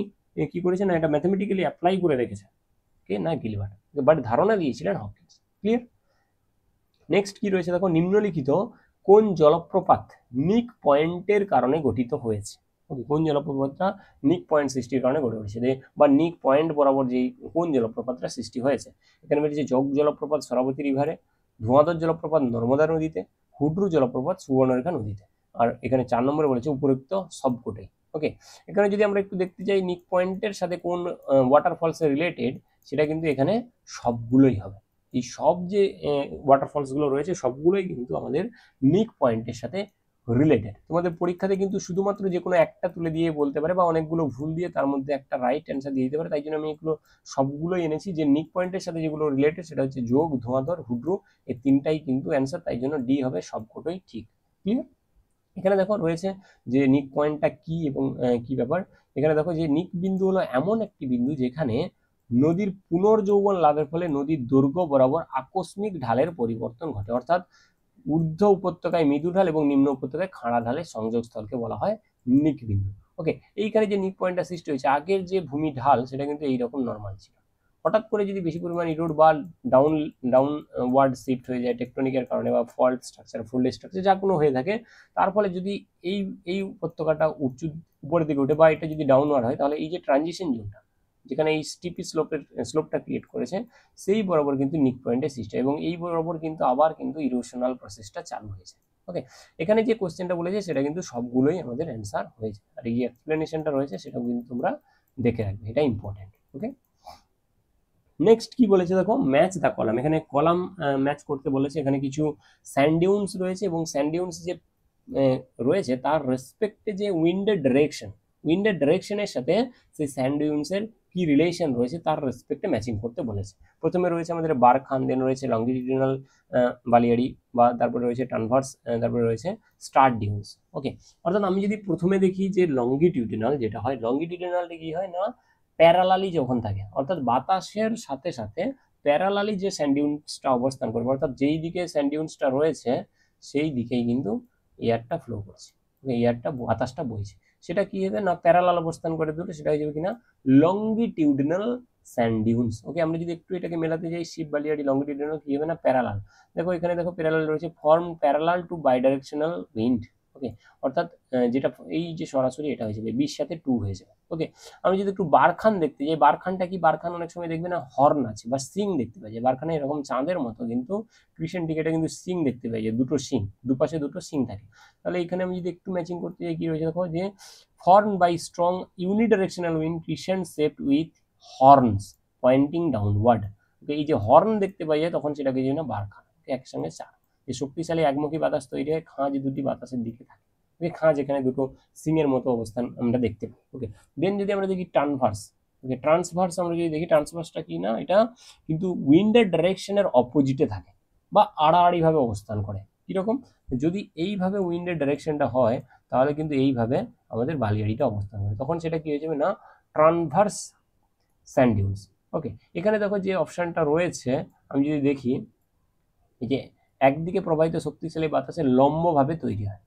কি করেছেন, এটা ম্যাথমেটিক্যালি অ্যাপ্লাই করে রেখেছেন কে না গিলবার্ট, বাট ধারণা দিয়েছিলেন হপকিন্স। ক্লিয়ার? নেক্সট কি রয়েছে দেখো, নিম্নলিখিত কোন জলপ্রপাত নিক পয়েন্টের কারণে গঠিত হয়েছে? ওকে, কোন জলপ্রপাতটা নিক পয়েন্ট সৃষ্টির কারণে গড়ে উঠেছে, বা নিক পয়েন্ট বরাবর যে কোন জলপ্রপাতটা সৃষ্টি হয়েছে? এখানে বলেছে যোগ জলপ্রপাত সরাবতী রিভারে, ধোঁয়াধর জলপ্রপাত নর্মদা নদীতে, হুড্রু জলপ্রপাত সুবর্ণরেখা নদীতে। আর এখানে 4 নম্বরে বলেছে উপরোক্ত সবকটাই। ওকে, এখানে যদি আমরা একটু দেখতে যাই নিক পয়েন্টের সাথে কোন ওয়াটারফলস রিলেটেড, সেটা কিন্তু এখানে সবগুলোই হবে। এই সব যে ওয়াটারফলসগুলো রয়েছে সবগুলোই কিন্তু আমাদের নিক পয়েন্টের সাথে রিলেটেড। তোমাদের পরীক্ষাতে কিন্তু শুধুমাত্র যে কোনো একটা তুলে দিয়ে বলতে পারে, বা অনেকগুলো ভুল দিয়ে তার মধ্যে একটা রাইট অ্যান্সার দিয়ে দিতে পারে। তাই জন্য আমি এগুলো সবগুলোই এনেছি যে নিক পয়েন্টের সাথে যেগুলো রিলেটেড, সেটা হচ্ছে যোগ, ধোঁয়াধর, হুড্রু, এই তিনটাই কিন্তু অ্যান্সার। তাই জন্য ডি হবে সবকটাই ঠিক। ক্লিয়ার? এখানে দেখো রয়েছে যে নিক পয়েন্টটা কি এবং কি ব্যাপার। এখানে দেখো যে নিক বিন্দু হলো এমন একটি বিন্দু যেখানে নদীর পুনর্যৌবন লাভের ফলে নদীর দৈর্ঘ্য বরাবর আকস্মিক ঢালের পরিবর্তন ঘটে, অর্থাৎ ঊর্ধ্ব উপত্যকায় মৃদু ঢাল এবং নিম্ন উপত্যকায় খাড়া ঢালের সংযোগস্থলকে বলা হয় নিক বিন্দু। ওকে, এইখানে যে নিক পয়েন্টটা সৃষ্টি হয়েছে, আগের যে ভূমি ঢাল সেটা কিন্তু এইরকম নর্মাল ছিল। হঠাৎ করে যদি বেশি পরিমাণ ইরোড বা ডাউনওয়ার্ড শিফট হয়ে যায় টেকটনিকের কারণে, বা ফল্ট স্ট্রাকচার, ফোল্ড স্ট্রাকচার, যা কোনো হয়ে থাকে, তার ফলে যদি এই এই উপত্যকাটা উপরের দিকে ওঠে বা এটা যদি ডাউনওয়ার্ড হয়, তাহলে এই যে ট্রানজিশন জোনটা যেখানে এই স্টিপি স্লোপটা ক্রিয়েট করেছে, সেই বরাবর কিন্তু নিক পয়েন্টের সৃষ্টি, এবং এই বরাবর কিন্তু আবার কিন্তু ইরোশনাল প্রসেসটা চালু হয়েছে। ওকে, এখানে যে কোশ্চেনটা বলেছে সেটা কিন্তু সবগুলোই আমাদের অ্যান্সার হয়েছে। আর এই যে এক্সপ্লেনেশনটা রয়েছে সেটাও কিন্তু তোমরা দেখে রাখবে, এটা ইম্পর্টেন্ট। ওকে, নেক্সট কি বলেছে দেখো, ম্যাচ দ্য কলাম। এখানে কলাম ম্যাচ করতে বলেছে। এখানে কিছু স্যান্ড ডিউনস রয়েছে এবং স্যান্ড ডিউনস যে রয়েছে তার রেসপেক্টে যে উইন্ডের ডিরেকশনের সাথে সেই স্যান্ড ডিউনসের কি রিলেশন রয়েছে তার রেসপেক্টে ম্যাচিং করতে বলেছে। প্রথমে রয়েছে আমাদের বারখান, দেন রয়েছে লংগিটিউডিনাল বালিয়াড়ি, বা তারপরে রয়েছে ট্রানভার্স, তারপরে রয়েছে স্টার ডিউনস। ওকে, অর্থাৎ আমি যদি প্রথমে দেখি যে লংগিটিউডিনাল যেটা হয়, লংগিটিউডিনালটা কি হয় না, প্যারালালি যখন থাকে, অর্থাৎ বাতাসের সাথে সাথে প্যারালালি যে স্যান্ডিউন্সটা অবস্থান করবে, অর্থাৎ যেই দিকে স্যান্ডিউন্সটা রয়েছে সেই দিকেই কিন্তু এয়ারটা ফ্লো করছে, এয়ারটা বাতাসটা বইছে, সেটা কি হবে না প্যারালাল অবস্থান করে দুটো, সেটা হয়ে যাবে কিনা লংগিটিউডিনাল স্যান্ডিউন্স। ওকে, আমরা যদি একটু এটাকে মেলাতে যাই, শিপ বালিয়াড়ি লংগিটিউডিনাল কি হবে না প্যারালাল। দেখো এখানে দেখো প্যারালাল রয়েছে, ফর্ম প্যারালাল টু বাইডাইরেকশনাল উইন্ড। ওকে, অর্থাৎ যেটা এই যে সরাসরি এটা হয়ে যাবে, বির সাথে টু হয়ে যাবে। ওকে, আমি যদি একটু বারখান দেখতে যাই, বারখানটা কি, বারখান অনেক সময় দেখবে না হর্ন আছে বা সিং দেখতে পাই, বারখানে এরকম চাঁদের মতো কিন্তু ক্রিসেন্টিক এটা কিন্তু সিং দেখতে পাই, যে দুটো সিং, দুপাশে দুটো সিং থাকে। তাহলে এখানে আমি যদি একটু ম্যাচিং করতে যাই, কি রয়েছে দেখো, যে form by strong unidirectional wind crescent shaped with horns pointing downward. Okay, এই যে হর্ন দেখতে পাই যায় তখন সেটাকে যে না বারখান। একসঙ্গে চার, যে শক্তিশালী একমুখী বাতাস তৈরি হয়, খাঁ যে দুটি বাতাসের দিকে থাকে, ওকে, খাঁ যেখানে দুটো সিংয়ের মতো অবস্থান আমরা দেখতে পাই। ওকে, দেন যদি আমরা দেখি ট্রানভার্স, ওকে, ট্রান্সভার্স আমরা যদি দেখি, ট্রান্সভার্সটা কি না, এটা কিন্তু উইন্ডের ডাইরেকশনের অপোজিটে থাকে বা আড়াআড়ি ভাবে অবস্থান করে। কিরকম, যদি এইভাবে উইন্ডের ডাইরেকশনটা হয় তাহলে কিন্তু এইভাবে আমাদের বালিয়াড়িটা অবস্থান করে, তখন সেটা কি হয়ে যাবে না ট্রানভার্স স্যান্ড ডিউনস। ওকে, এখানে দেখো যে অপশনটা রয়েছে, আমি যদি দেখি এই যে একদিকে প্রবাহিত শক্তিশালী বাতাসের লম্বভাবে তৈরি হয়,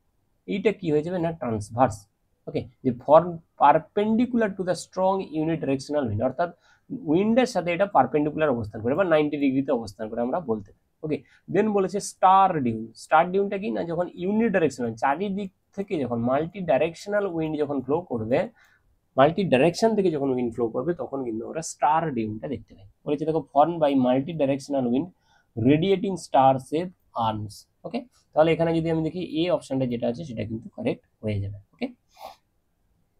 এইটা কি হয়ে যাবে না ট্রান্সভার্স। ওকে, যে form perpendicular to the strong unidirectional wind, অর্থাৎ উইন্ডের সাথে এটা পারপেন্ডিকুলার অবস্থান করে বা 90 ডিগ্রিতে অবস্থান করে আমরা বলতে পারি। ওকে, দেন বলেছে স্টার ডিউন। স্টার ডিউনটা কি না, যখন ইউনিডিরেকশনাল চারিদিক থেকে যখন মাল্টি ডাইরেকশনাল উইন্ড যখন ফ্লো করবে, মাল্টি ডাইরেকশন থেকে যখন উইন্ড ফ্লো করবে তখন কিন্তু আমরা স্টার ডিউনটা দেখতে পাই। বলেছে দেখো, form by multi directional wind radiating star shape arms. Okay, তাহলে এখানে যদি আমি দেখি এই অপশনটা যেটা আছে সেটা কিন্তু কারেক্ট হয়ে যাবে। ওকে,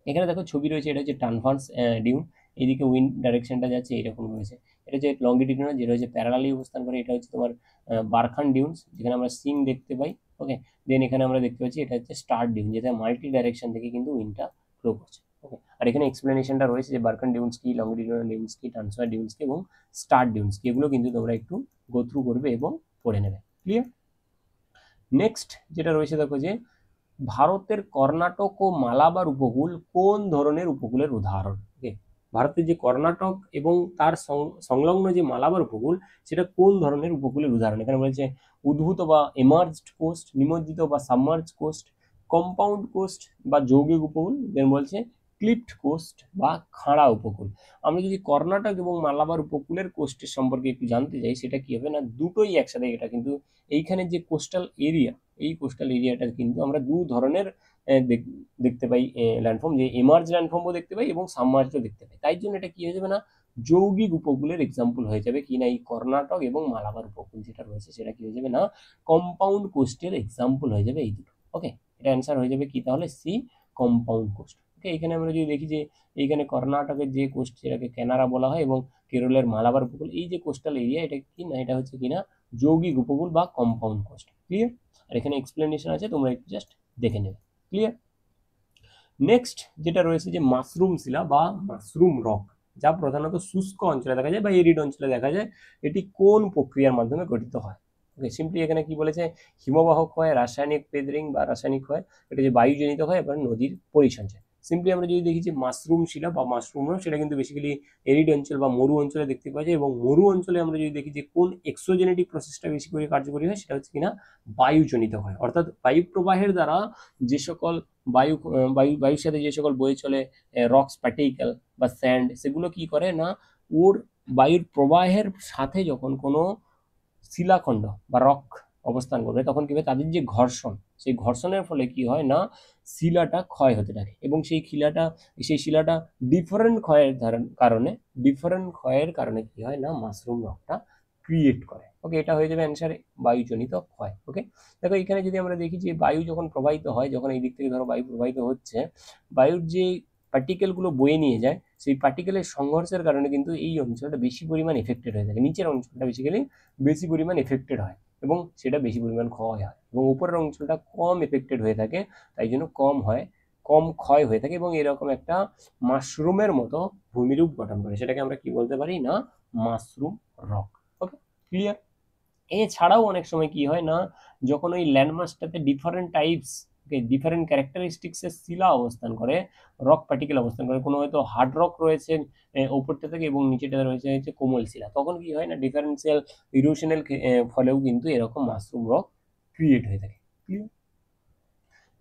এখানে দেখো ছবি রয়েছে, এটা হচ্ছে ট্রানভার্স ডিউন, এইদিকে উইন্ড ডাইরেকশনটা যাচ্ছে এইরকম রয়েছে। এটা হচ্ছে লংগিটিউডিনাল যেটা হচ্ছে প্যারালালি অবস্থান করে, এটা হচ্ছে তোমার বারখান ডিউনস যেখানে আমরা সিং দেখতে পাই। ওকে, দেন এখানে আমরা দেখতে পাচ্ছি এটা হচ্ছে স্টার ডিউন, যেটা মাল্টি ডাইরেকশন থেকে কিন্তু উইন্ডটা ফ্লো করছে। ওকে, আর এখানে এক্সপ্লেনেশনটা রয়েছে যে বারখান ডিউনস কি, লংগিটিউডিনাল ডিউনস কি, ট্রান্সভার ডিউনস কি এবং স্টার ডিউনস কি, এগুলো কিন্তু তোমরা একটু গো থ্রু করবে এবং পড়ে নেবে। ক্লিয়ার? নেক্সট যেটা রয়েছে দেখো, যে ভারতের কর্ণাটক ও মালাবার উপকূল কোন ধরনের উপকূলের উদাহরণ? ওকে, ভারতের যে কর্ণাটক এবং তার সংলগ্ন যে মালাবার উপকূল সেটা কোন ধরনের উপকূলের উদাহরণ? এখানে বলছে উদ্ভূত বা এমার্জড কোস্ট, নিমজ্জিত বা সাবমার্জ কোস্ট, কম্পাউন্ড কোস্ট বা যৌগিক উপকূল, দেন বলছে ক্লিফট কোস্ট বা খাড়া উপকূল। আমরা যদি কর্ণাটক এবং মালাবার উপকূলের কোস্টের সম্পর্কে একটু জানতে চাই, সেটা কি হবে না দুটোই একসাথে, এটা কিন্তু এইখানে যে কোস্টাল এরিয়া, এই কোস্টাল এরিয়াটা কিন্তু আমরা দু ধরনের দেখতে পাই ল্যান্ডফর্ম, যে এমার্জ ল্যান্ডফর্মও দেখতে পাই এবং সাবমার্জও দেখতে পাই, তাই জন্য এটা কি হয়ে যাবে না যৌগিক উপকূলের এক্সাম্পল হয়ে যাবে কি না এই কর্ণাটক এবং মালাবার উপকূল যেটা রয়েছে সেটা কি হয়ে যাবে না কম্পাউন্ড কোস্টের এক্সাম্পল হয়ে যাবে এই দুটো। ওকে, এটা অ্যান্সার হয়ে যাবে কি তাহলে সি, কম্পাউন্ড কোস্ট। ওকে, এখানে আমরা যদি দেখি যে এইখানে কর্ণাটকের যে কোস্ট যেটাকে ক্যানারা বলা হয় এবং কেরলের মালাবার উপকূল, এই যে কোস্টাল এরিয়া এটা কি না, এটা হচ্ছে কিনা যৌগিক উপকূল বা কম্পাউন্ড কোস্ট। ক্লিয়ার? আর এখানে এক্সপ্লেনেশন আছে, তোমরা একটু জাস্ট দেখে নেবে। ক্লিয়ার? নেক্সট যেটা রয়েছে যে মাশরুম শিলা বা মাশরুম রক, যা প্রধানত শুষ্ক অঞ্চলে দেখা যায় বা এরিড অঞ্চলে দেখা যায়, এটি কোন প্রক্রিয়ার মাধ্যমে গঠিত হয়? ওকে, সিম্পলি এখানে কি বলেছে, হিমবাহ ক্ষয়, রাসায়নিক পেদরিং বা রাসায়নিক ক্ষয়, এটা যে বায়ুজনিত হয়, এবার নদীর পরিসঞ্চয়। সিম্পলি আমরা যদি দেখি যে মাশরুম শিলা বা মাশরুম রক, সেটা কিন্তু বেসিক্যালি এরিড অঞ্চল বা মরু অঞ্চলে দেখতে পাওয়া যায়, এবং মরু অঞ্চলে আমরা যদি দেখি যে কোন এক্সোজেনেটিক প্রসেসটা বেশি করে কার্যকরী হয়, সেটা হচ্ছে কিনা বায়ুজনিত হয়, অর্থাৎ বায়ু প্রবাহের দ্বারা যে সকল বায়ুর সাথে যে সকল বয়ে চলে রক্স পার্টিকেল বা স্যান্ড, সেগুলো কি করে না ওর বায়ুর প্রবাহের সাথে যখন কোনো শিলাখণ্ড বা রক অবস্থান করবে তখন কি হবে, তাদের যে ঘর্ষণ, সেই ঘর্ষণের ফলে কি হয় না শিলাটা ক্ষয় হতে থাকে, এবং সেই শিলাটা ডিফারেন্ট ক্ষয়ের কারণে কি হয় না মাশরুম রকটা ক্রিয়েট করে। ওকে, এটা হয়ে যাবে অ্যান্সার, বায়ুজনিত ক্ষয়। ওকে, দেখো এখানে যদি আমরা দেখি যে বায়ু যখন প্রবাহিত হয়, যখন এই দিক থেকে ধরো বায়ু প্রবাহিত হচ্ছে, বায়ুর যে পার্টিকেলগুলো বয়ে নিয়ে যায়, সেই পার্টিকেলের সংঘর্ষের কারণে কিন্তু এই অঞ্চলটা বেশি পরিমাণ এফেক্টেড হয়ে থাকে। নিচের অঞ্চলটা বেসিক্যালি বেশি পরিমাণ এফেক্টেড হয় এবং সেটা বেশি পরিমাণ ক্ষয় হয়, এবং উপরের অঞ্চলটা কম এফেক্টেড হয়ে থাকে, তাই জন্য কম ক্ষয় হয়ে থাকে এবং এরকম একটা মাশরুমের মতো ভূমিরূপ গঠন করে। সেটাকে আমরা কি বলতে পারি না, মাশরুম রক। ওকে, ক্লিয়ার। এছাড়াও অনেক সময় কি হয় না, যখন ওই ল্যান্ডমাসটাতে ডিফারেন্ট টাইপস, ডিফারেন্ট ক্যারেক্টারিস্টিক্সের শিলা অবস্থান করে, রক পার্টিকেল অবস্থান করে, কোনো হয়তো হার্ড রক রয়েছে ওপরটা থেকে এবং নিচেটা রয়েছে হচ্ছে কোমল শিলা, তখন কি হয় না, ডিফারেন্সিয়াল ইরোশনের ফলেও কিন্তু এরকম মাশরুম রক ক্রিয়েট হয়ে থাকে। ক্লিয়ার।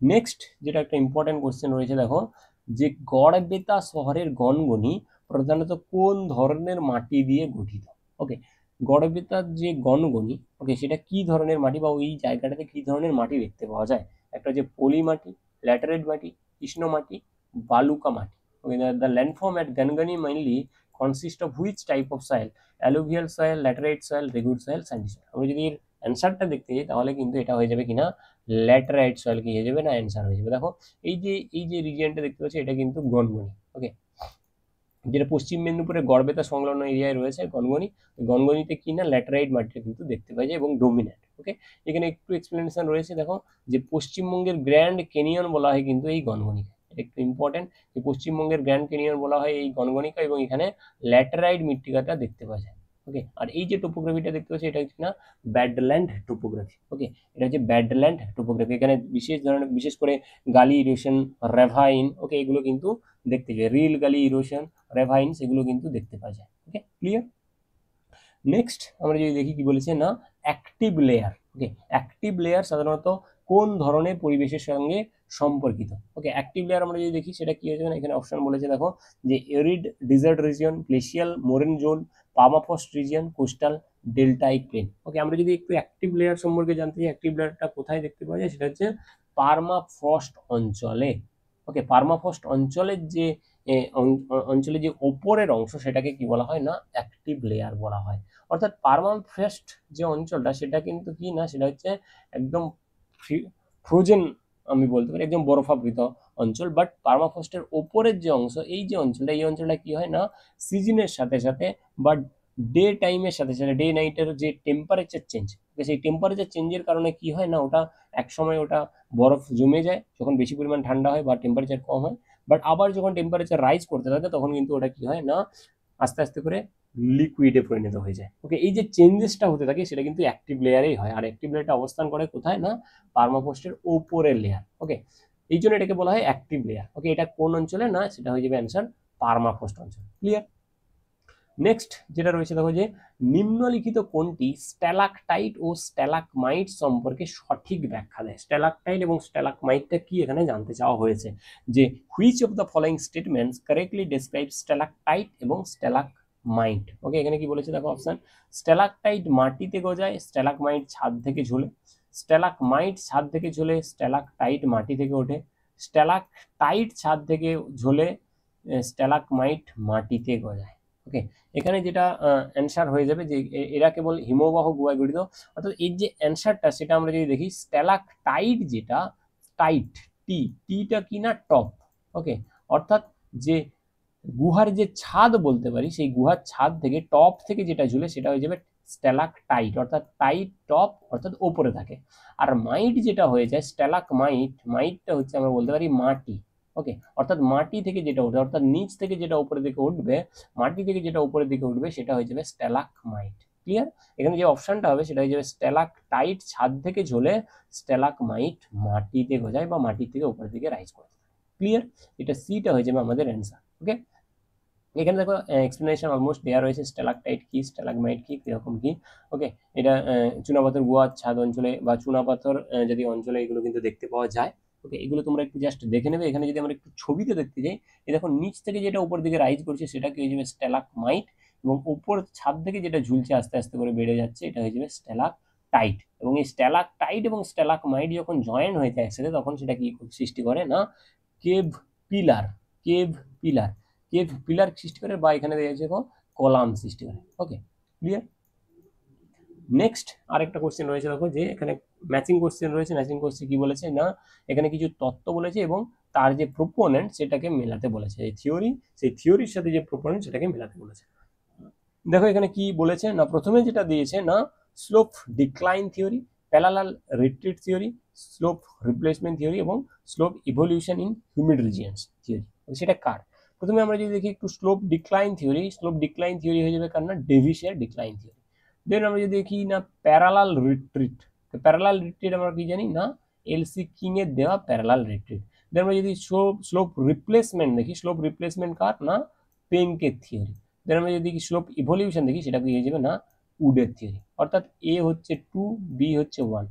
নেক্সট যেটা একটা ইম্পর্টেন্ট কোশ্চেন রয়েছে, দেখো যে গড়বেতা শহরের গনগনি প্রধানত কোন ধরনের মাটি দিয়ে গঠিত। ওকে, গড়বেতার যে গনগনি, ওকে, সেটা কি ধরনের মাটি বা ওই জায়গাটাতে কি ধরনের মাটি দেখতে পাওয়া যায়? একটা যে পলি মাটি, ল্যাটেরাইট মাটি, কৃষ্ণ মাটি, বালুকা মাটি। ওকে, the landform at Gangani mainly consist of which type of soil? alluvial soil, laterite soil, regut soil, sandy soil। আমরা যদি এর অ্যান্সারটা দেখতে যাই তাহলে কিন্তু এটা হয়ে যাবে কিনা ল্যাটেরাইট সয়েল, কি হয়ে যাবে না অ্যান্সার হয়ে যাবে। দেখো এই যে রিজিয়নটা দেখতে পাচ্ছি এটা কিন্তু গনগনি। ওকে, যেটা পশ্চিম মেদিনীপুরের গড়বেতা সংলগ্ন এরিয়ায় রয়েছে গনগনি। গনগনিতে কি না ল্যাটেরাইট মাটিটা কিন্তু দেখতে পাওয়া যায় এবং ডোমিনেন্ট। ওকে, এখানে একটু এক্সপ্লেনেশন রয়েছে, দেখো যে পশ্চিমবঙ্গের গ্র্যান্ড ক্যানিয়ন বলা হয় কিন্তু এই গনগনিকে, একটু ইম্পর্টেন্ট, যে পশ্চিমবঙ্গের গ্র্যান্ড ক্যানিয়ন বলা হয় এই গনগনিকা, এবং এখানে ল্যাটেরাইট মৃত্তিকাটা দেখতে পাওয়া যায়। ওকে, আর এই যে টোপোগ্রাফিটা দেখতে পাচ্ছি এটা হচ্ছে না ব্যাডল্যান্ড টোপোগ্রাফি। ওকে, এটা হচ্ছে ব্যাডল্যান্ড টোপোগ্রাফি। এখানে বিশেষ করে গালি ইরোশন, রেভাইন, ওকে, এগুলো কিন্তু দেখতে যায়, রিল গালি ইরোশন, রেভাইন, সেগুলো কিন্তু দেখতে পাওয়া যায়। ওকে, ক্লিয়ার। নেক্সট আমরা যদি দেখি কি বলেছে না অ্যাক্টিভ লেয়ার। ওকে, অ্যাক্টিভ লেয়ার সাধারণত কোন ধরনের পরিবেশের সঙ্গে সম্পর্কিত? ওকে, অ্যাক্টিভ লেয়ার আমরা যদি দেখি সেটা কি হয়েছে না, এখানে অপশন বলেছে, দেখো যে arid desert region, glacial moraine zone, permafrost region, coastal, deltaic plain. Okay, আমরা যদি একটু অ্যাক্টিভ লেয়ার সম্পর্কে জানতে চাই, অ্যাক্টিভ লেয়ারটা কোথায় দেখতে পাওয়া যায়, সেটা হচ্ছে পার্মাফ্রস্ট অঞ্চলে। ওকে, পার্মাফ্রস্ট অঞ্চলের যে অঞ্চলে যে ওপরের অংশ সেটাকে কি বলা হয় না অ্যাক্টিভ লেয়ার বলা হয়। অর্থাৎ পার্মাফ্রস্ট যে অঞ্চলটা সেটা কিন্তু কি না, সেটা হচ্ছে একদম ফ্রোজেন, আমি বলতে পারি একদম বরফাবৃত অঞ্চল। বাট পার্মাফ্রস্টের ওপরের যে অংশ, এই যে অঞ্চলটা, এই অঞ্চলটা কি হয় না সিজনের সাথে সাথে বা ডে টাইমের সাথে সাথে, ডে নাইটের যে টেম্পারেচার চেঞ্জ, সেই টেম্পারেচার চেঞ্জের কারণে কি হয় না, ওটা এক সময় ওটা বরফ জমে যায় যখন বেশি পরিমাণ ঠান্ডা হয় বা টেম্পারেচার কম হয়, বাট আবার যখন টেম্পারেচার রাইজ করতে থাকে তখন কিন্তু ওটা কি হয় না আস্তে আস্তে করে লিকুইডে পরিণত হয়ে যায়। ওকে, এই যে চেঞ্জেসটা হতে থাকে সেটা কিন্তু অ্যাক্টিভ লেয়ারেই হয়, আর অ্যাক্টিভ লেয়ারটা অবস্থান করে কোথায় না পার্মাফ্রস্টের ওপরের লেয়ার। ওকে, এই জন্য এটাকে বলা হয় অ্যাক্টিভ লেয়ার। ওকে, এটা কোন অঞ্চলে না, সেটা হয়ে যাবে অ্যান্সার পার্মাফ্রস্ট অঞ্চল। ক্লিয়ার। নেক্সট যেটা রয়েছে, দেখো যে নিম্নলিখিত কোনটি স্ট্যালাকটাইট ও স্ট্যালাকমাইট সম্পর্কে সঠিক ব্যাখ্যা দেয়? স্ট্যালাকটাইট এবং স্ট্যালাকমাইটটা কি এখানে জানতে চাওয়া হয়েছে, যে which of the following statements correctly describe stalactite এবং স্ট্যালাকমাইট। ওকে, এখানে কি বলেছে দেখো অপশন, স্ট্যালাকটাইট মাটিতে গজায়, স্ট্যালাকমাইট ছাদ থেকে ঝোলে, স্ট্যালাকমাইট ছাদ থেকে ঝোলে, স্ট্যালাকটাইট মাটি থেকে ওঠে, স্ট্যালাকটাইট ছাদ থেকে ঝোলে, স্ট্যালাকমাইট মাটিতে গজায়। ওকে, এখানে যেটা অ্যান্সার হয়ে যাবে যে এরা কেবল হিমবাহ গুহায় গঠিত। অর্থাৎ এর যে অ্যান্সারটা সেটা আমরা যদি দেখি, স্ট্যালাকটাইট যেটা, টাইট টিটা কি না টপ। ওকে, অর্থাৎ যে গুহার যে ছাদ বলতে পারি, সেই গুহার ছাদ থেকে টপ থেকে যেটা ঝুলে সেটা হয়ে যাবে স্ট্যালাকটাইট, অর্থাৎ টাইট টপ, অর্থাৎ ওপরে থাকে। আর মাইট যেটা হয়ে যায় স্ট্যালাকমাইট, মাইটটা হচ্ছে আমরা বলতে পারি মাটি। ওকে, অর্থাৎ মাটি থেকে যেটা উঠবে, অর্থাৎ নিচ থেকে যেটা উপরের দিকে উঠবে, মাটি থেকে যেটা উপরের দিকে উঠবে সেটা হয়ে যাবে স্ট্যালাকমাইট। ক্লিয়ার। এখানে যে অপশনটা হবে সেটা হয়ে যাবে স্ট্যালাকটাইট ছাদ থেকে ঝোলে, স্ট্যালাকমাইট মাটিতে গজায় বা মাটি থেকে উপরের দিকে রাইজ করে। ক্লিয়ার, এটা সিটা হয়ে যাবে আমাদের অ্যান্সার। ওকে, এখানে দেখো এক্সপ্লেনেশন অলমোস্ট দেওয়া রয়েছে, স্ট্যালাকটাইট কি, স্ট্যালাকমাইট কি, কিরকম কি। ওকে, এটা চুনাপাথর গুহার ছাদ অঞ্চলে বা চুনাপাথর যদি অঞ্চলে এগুলো কিন্তু দেখতে পাওয়া যায়। ওকে, এগুলো তোমরা একটু জাস্ট দেখে নেবে। এখানে যদি আমরা একটু ছবিতে দেখতে যাই, এই দেখো নিচ থেকে যেটা উপর দিকে রাইজ করছে সেটা কি হয়ে যাবে স্ট্যালাকমাইট, এবং উপর ছাদ থেকে যেটা ঝুলছে আস্তে আস্তে করে বেড়ে যাচ্ছে এটা হয়ে যাবে স্ট্যালাকটাইট। এবং এই স্ট্যালাকটাইট এবং স্ট্যালাকমাইট যখন জয়েন হয়ে যায় একসাথে তখন সেটা কি সৃষ্টি করে না cave pillar, cave pillar, cave pillar সৃষ্টি করে, বা এখানে দেখা যাচ্ছে কলাম সৃষ্টি করে। ওকে, ক্লিয়ার। নেক্সট আরেকটা কোশ্চেন রয়েছে, দেখো যে এখানে ম্যাচিং কোশ্চেন রয়েছে। ম্যাচিং কোশ্চেন কি বলেছে না, এখানে কিছু তত্ত্ব বলেছে এবং তার যে প্রোপোনেন্ট সেটাকে মেলাতে বলেছে, এই থিওরি, সেই থিওরির সাথে যে প্রোপোনেন্ট সেটাকে মেলাতে বলেছে। দেখো এখানে কি বলেছে না, প্রথমে যেটা দিয়েছে না slope decline theory, parallel retreat theory, slope replacement theory এবং slope evolution in humid regions theory. সেটা কার? প্রথমে আমরা যদি দেখি একটু slope decline theory, slope decline theory হয়ে যাবে কার না, ডেভিসের ডিক্লাইন থিওরি। দেন আমরা যদি দেখি না প্যারালাল রিট্রিট, প্যারালাল রিট্রিট আমরা কি জানি না, এলসি কিং এর দেওয়া প্যারালাল রিট্রিট। দেন আমরা যদি স্লোপ রিপ্লেসমেন্ট দেখি, স্লোপ রিপ্লেসমেন্ট কার না, পেঙ্কের থিওরি। দেন আমরা যদি স্লোপ ইভলিউশন দেখি সেটা কি হয়ে যাবে না, উডের থিওরি। অর্থাৎ এ হচ্ছে 2, বি হচ্ছে 1,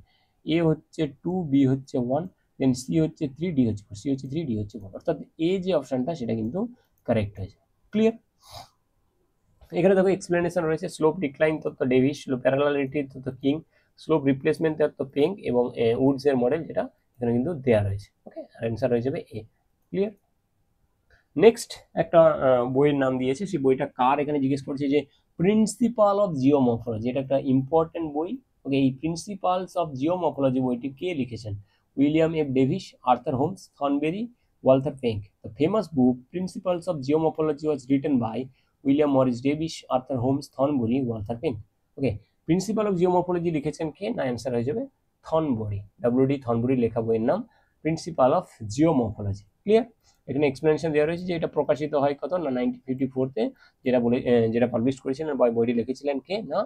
এ হচ্ছে 2, বি হচ্ছে 1, দেন সি হচ্ছে 3, ডি হচ্ছে 4, সি হচ্ছে 3, ডি হচ্ছে 4। অর্থাৎ এ যে অপশনটা সেটা কিন্তু কারেক্ট হয়েছে। ক্লিয়ার? এখানে দেখো এক্সপ্লেনেশন রয়েছে, স্লোপ ডিক্লাইন তত্ত্ব ডেভিস, স্লোপ প্যারালালিটি তত্ত্ব কিং, স্লোপ রিপ্লেসমেন্ট তত্ত্ব পেঙ্ক এবং উডস এর মডেল, যেটা এখানে কিন্তু দেয়া রয়েছে। ওকে, আর অ্যান্সার হয়ে যাবে এ। ক্লিয়ার? নেক্সট একটা বইয়ের নাম দিয়েছে, সেই বইটা কার এখানে জিজ্ঞেস করছে যে প্রিন্সিপাল অফ জিওমরফোলজি, এটা একটা ইম্পর্টেন্ট বই। ওকে, এই প্রিন্সিপালস অফ জিওমরফোলজি বইটি কে লিখেছেন? William F Davis, Arthur Holmes, Thornbury, Walther Penck. The famous book Principles of Geomorphology was written by William Morris Davis, Arthur Holmes, Thornbury, Walter Penck. Okay, principal of geomorphology লিখেছেন কে? না, answer হয়ে যাবে থর্নবরি, WD থর্নবরি লেখা বইয়ের নাম principal of geomorphology. Clear? এখানে explanation দেওয়া রয়েছে যে এটা প্রকাশিত হয় কত না 1954-তে, যেটা পাবলিশ করেছিলেন বা বইটি লিখেছিলেন কে না,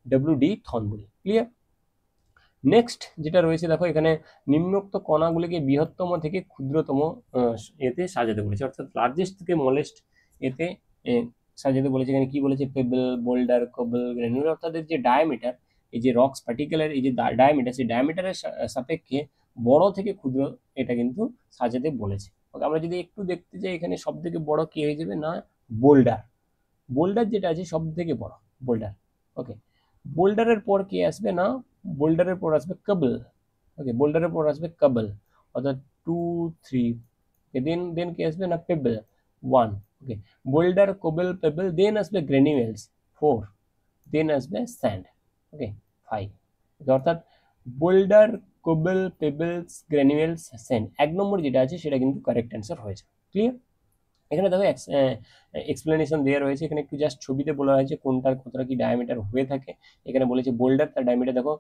ডব্লিউডি থর্নবরি। ক্লিয়ার? নেক্সট যেটা রয়েছে দেখো, এখানে নিম্নোক্ত কণাগুলিকে বৃহত্তম থেকে ক্ষুদ্রতম এতে সাজাতে বলেছে, অর্থাৎ লার্জেস্ট থেকে স্মলেস্ট এতে সাজাতে বলেছে। এখানে কি বলেছে? পেবল, বোল্ডার, কবল, গ্রানুলার। অর্থাৎ এর যে ডায়ামিটার, এই যে রক্স পার্টিকেলের এই যে ডায়ামিটার, সেই ডায়ামিটারের সাপেক্ষে বড় থেকে ক্ষুদ্র এটা কিন্তু সাজাতে বলেছে। ওকে, আমরা যদি একটু দেখতে যাই, এখানে সব থেকে বড় কি হয়ে যাবে না, বোল্ডার। বোল্ডার যেটা আছে সব থেকে বড়, বোল্ডার। ওকে, বোল্ডারের পর কি আসবে না, বোল্ডারের পর আসবে কবল। ওকে, বোল্ডারের পর আসবে কবল, অর্থাৎ 2, 3। দেন কি আসবে না, পেবল 1। ওকে, বোল্ডার, কবল, পেবল, দেন আসবে গ্রানুয়েলস 4, দেন আসবে স্যান্ড। ওকে, 5। অর্থাৎ বোল্ডার, কবল, পেবলস, গ্রানুয়েলস, স্যান্ড, 1 নম্বর যেটা আছে সেটা কিন্তু কারেক্ট অ্যান্সার হয়েছে। ক্লিয়ার? এখানে দেখো এক্সপ্লেনেশন দেওয়া রয়েছে, এখানে একটু জাস্ট ছবিতে বলা হয়েছে কোনটার কতটা কি ডায়ামিটার হয়ে থাকে। এখানে বলেছে বোল্ডার, তার ডায়ামিটার দেখো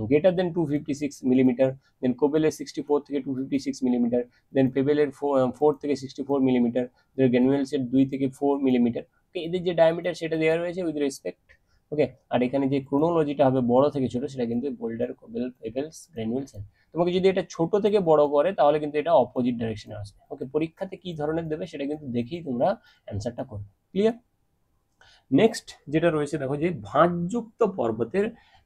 গ্রেটার দেন 256 মিলিমিটার, দেন কোবেলের 64 থেকে 256 মিলিমিটার, দেন পেবেলের 4 থেকে 64 মিলিমিটার, দেন গ্র্যানুয়েলসের 2 থেকে 4 মিলিমিটার। ওকে, এদের যে ডায়ামিটার সেটা দেওয়া রয়েছে উইথ রেসপেক্ট। ওকে, আর এখানে যে ক্রোনোলজিটা হবে বড় থেকে ছোট, সেটা কিন্তু বোল্ডার, কোবেল, পেবেলস, গ্র্যানুয়েলস। তোমাকে যদি এটা ছোট থেকে বড় করে তাহলে কিন্তু এটা অপোজিট ডাইরেকশনে আসবে। ওকে, পরীক্ষাতে কি ধরনের দেবে সেটা কিন্তু দেখেই তোমরা অ্যান্সারটা করবে। ক্লিয়ার? নেক্সট যেটা রয়েছে দেখো, যে ভাঁজযুক্ত পর্বতের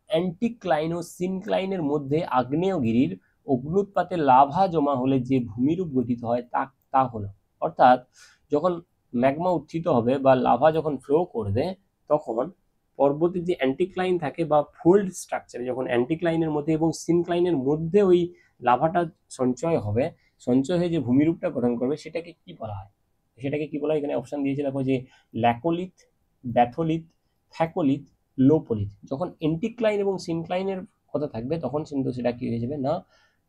অ্যান্টিক্লাইন ও সিনক্লাইনের মধ্যে আগ্নেয়গিরির অগ্নুৎপাতে লাভা জমা হলে যে ভূমিরূপ গঠিত হয় তা হলো। অর্থাৎ যখন ম্যাগমা উত্থিত হবে বা লাভা যখন ফ্লো করবে, তখন পর্বতের যে অ্যান্টিক্লাইন থাকে বা ফোল্ড স্ট্রাকচারে যখন অ্যান্টিক্লাইনের মধ্যে এবং সিনক্লাইনের মধ্যে ওই লাভাটা সঞ্চয় হবে, সঞ্চয় হয়ে যে ভূমিরূপটা গঠন করবে সেটাকে কি বলা হয়? সেটাকে কি বলা হয়? এখানে অপশন দিয়েছে দেখো, যে ল্যাকোলিথ, ব্যাথোলিথ, থ্যাকোলিথ, লোপোলিথ। যখন এন্টিক্লাইন এবং সিনক্লাইনের কথা থাকবে তখন কিন্তু সেটা কি হয়ে যাবে না,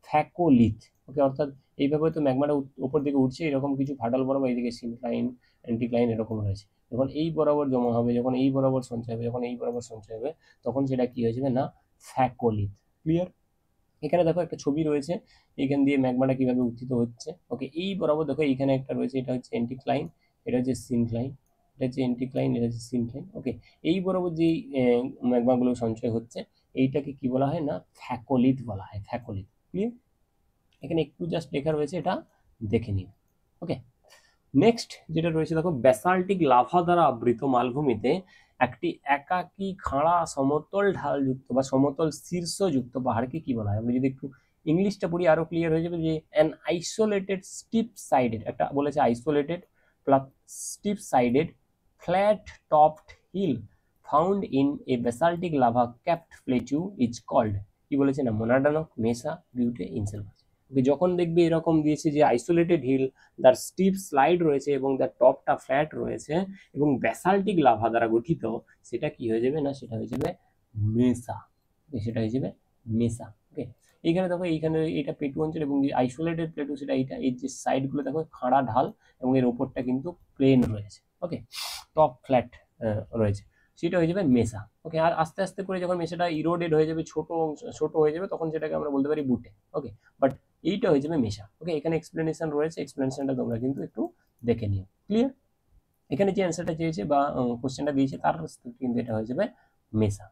থ্যাকোলিথ। ওকে, অর্থাৎ এইভাবে তো ম্যাগমাটা উপর দিকে উঠছে, এরকম কিছু ফাটল বরাবর এইদিকে সিনক্লাইন, অ্যান্টিক্লাইন এরকম রয়েছে। যখন এই বরাবর জমা হবে, যখন এই বরাবর সঞ্চয় হবে, যখন এই বরাবর সঞ্চয় হবে, তখন সেটা কি হয়ে যাবে না, থ্যাকোলিথ। ক্লিয়ার? এখানে দেখো একটা ছবি রয়েছে, এখান দিয়ে ম্যাগমাটা কিভাবে উত্থিত হচ্ছে। ওকে, এই বরাবর দেখো এইখানে একটা রয়েছে, এটা হচ্ছে অ্যান্টিক্লাইন, এটা হচ্ছে সিনক্লাইন, এটা হচ্ছে অ্যান্টিক্লাইন, এটা হচ্ছে সিনক্লাইন। ওকে, এই বরাবর যেই ম্যাগমাগুলো সঞ্চয় হচ্ছে এইটাকে কি বলা হয় না, থ্যাকোলিথ বলা হয়, থ্যাকোলিথ। ক্লিয়ার? এখানে একটু জাস্ট লেখা রয়েছে, এটা দেখে নিন। ওকে, নেক্সট যেটা রয়েছে দেখো, ব্যাসাল্টিক লাভা দ্বারা আবৃত মালভূমিতে একটি একাকী খাড়া সমতল ঢালযুক্ত বা সমতল শীর্ষযুক্ত পাহাড়কে কি বলা হয়? আমরা যদি একটু ইংলিশটা পড়ি আরো ক্লিয়ার হয়ে যাবে, যে অ্যান আইসোলেটেড স্টিপ সাইডেড, একটা বলেছে isolated plus steep sided flat topped hill found in a basaltic lava capped plateau is called, কি বলেছে না, মোনাডানক, মেসা, বিউটে, ইনসেলভাস। যখন দেখবে এরকম দিয়েছে যে আইসোলেটেড হিল, তার স্টিপ স্লাইড রয়েছে এবং তার টপটা ফ্ল্যাট রয়েছে এবং ব্যাসাল্টিক লাভা দ্বারা গঠিত, সেটা কি হয়ে যাবে না, সেটা হয়ে যাবে মেসা। সেটা হয়ে যাবে মেসা। ওকে, এইখানে দেখো এইখানে এটা পেটু অঞ্চল এবং যে আইসোলেটেড প্লেটু সেটা এইটা, এই যে সাইডগুলো দেখো খাড়া ঢাল এবং এর ওপরটা কিন্তু প্লেন রয়েছে। ওকে, টপ ফ্ল্যাট রয়েছে, সেটা হয়ে যাবে মেসা। ওকে, আর আস্তে আস্তে করে যখন মেসাটা ইরোডেড হয়ে যাবে, ছোট হয়ে যাবে, তখন সেটাকে আমরা বলতে পারি বুটে। ওকে, বাট এইটা হয়ে যাবে মেসা। ওকে, এখানে এক্সপ্লেনেশন রয়েছে, এক্সপ্লেনেশনটা তোমরা কিন্তু একটু দেখে নিও। ক্লিয়ার? এখানে যে অ্যান্সারটা চেয়েছে বা কোশ্চেনটা দিয়েছে তার কিন্তু এটা হয়ে যাবে মেসা।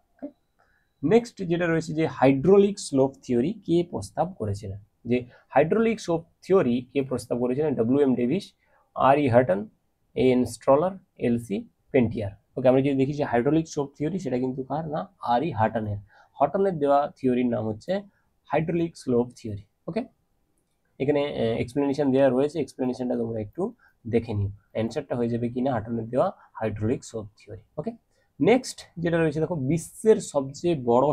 নেক্সট যেটা রয়েছে যে হাইড্রোলিক স্লোপ থিওরি কে প্রস্তাব করেছিলেন? যে হাইড্রোলিক স্লোপ থিওরি কে প্রস্তাব করেছিলেন? ডব্লিউ.এম. ডেভিস, আর.ই. Horton, A N. স্ট্রলার, এল.সি. পেন্টিয়ার। ওকে, আমরা যদি দেখি যে হাইড্রোলিক স্লোপ থিওরি সেটা কিন্তু কার না? আর.ই. হার্টনের। হার্টনের দেওয়া থিওরির নাম হচ্ছে হাইড্রোলিক স্লোপ থিওরি। ওকে, এখানে এক্সপ্লেনেশন দেওয়া রয়েছে, এক্সপ্লেনেশনটা তোমরা একটু দেখে নিও। অ্যান্সারটা হয়ে যাবে কিনা হার্টনের দেওয়া হাইড্রোলিক স্লোপ থিওরি। ওকে, নেক্সট যেটা রয়েছে দেখো, বিশ্বের সবচেয়ে বড়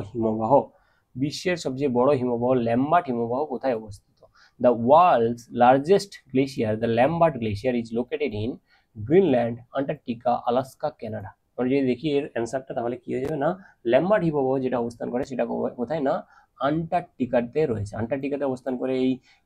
হিমবাহ ল্যাম্বার্ট হিমবাহ কোথায় অবস্থিত? The world's largest glacier the Lambert glacier is located in Greenland, Antarctica, Alaska, Canada. আমরা যদি দেখি এর অ্যান্সারটা, তাহলে কি হয়ে যাবে না, ল্যাম্বার্ট হিমবাহ যেটা অবস্থান করে সেটা কোথায় না, আন্টার্কটিকাতে রয়েছে। আন্টার্কটিকাতে অবস্থান করে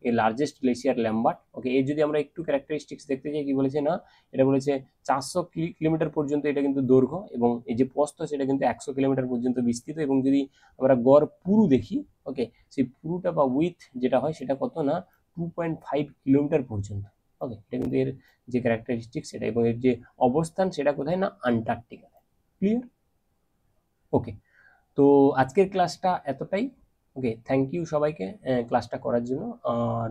এই লার্জেস্ট গ্লেশিয়ার ল্যাম্বার্ট। ওকে, এর যদি আমরা একটু ক্যারেক্টারিস্টিক্স দেখতে চাই, কি বলেছে না, এটা বলেছে 400 কিলোমিটার পর্যন্ত এটা কিন্তু দৈর্ঘ্য, এবং এই যে প্রস্থ সেটা কিন্তু 100 কিলোমিটার পর্যন্ত বিস্তৃত। এবং যদি আমরা গড় পুরু দেখি, ওকে, সেই পুরুটা বা উইথ যেটা হয় সেটা কত না, 2.5 কিলোমিটার পর্যন্ত। ওকে, এটা কিন্তু এর যে ক্যারেক্টারিস্টিক্স সেটা, এবং এর যে অবস্থান সেটা কোথায় না, আন্টার্কটিকাতে। ক্লিয়ার? ওকে, তো আজকের ক্লাসটা এতটাই। ওকে, থ্যাংক ইউ সবাইকে ক্লাসটা করার জন্য। আর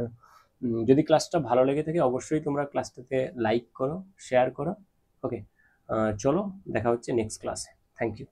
যদি ক্লাসটা ভালো লেগে থাকে অবশ্যই তোমরা ক্লাসটাতে লাইক করো, শেয়ার করো। ওকে, চলো দেখা হচ্ছে নেক্সট ক্লাসে। Thank you.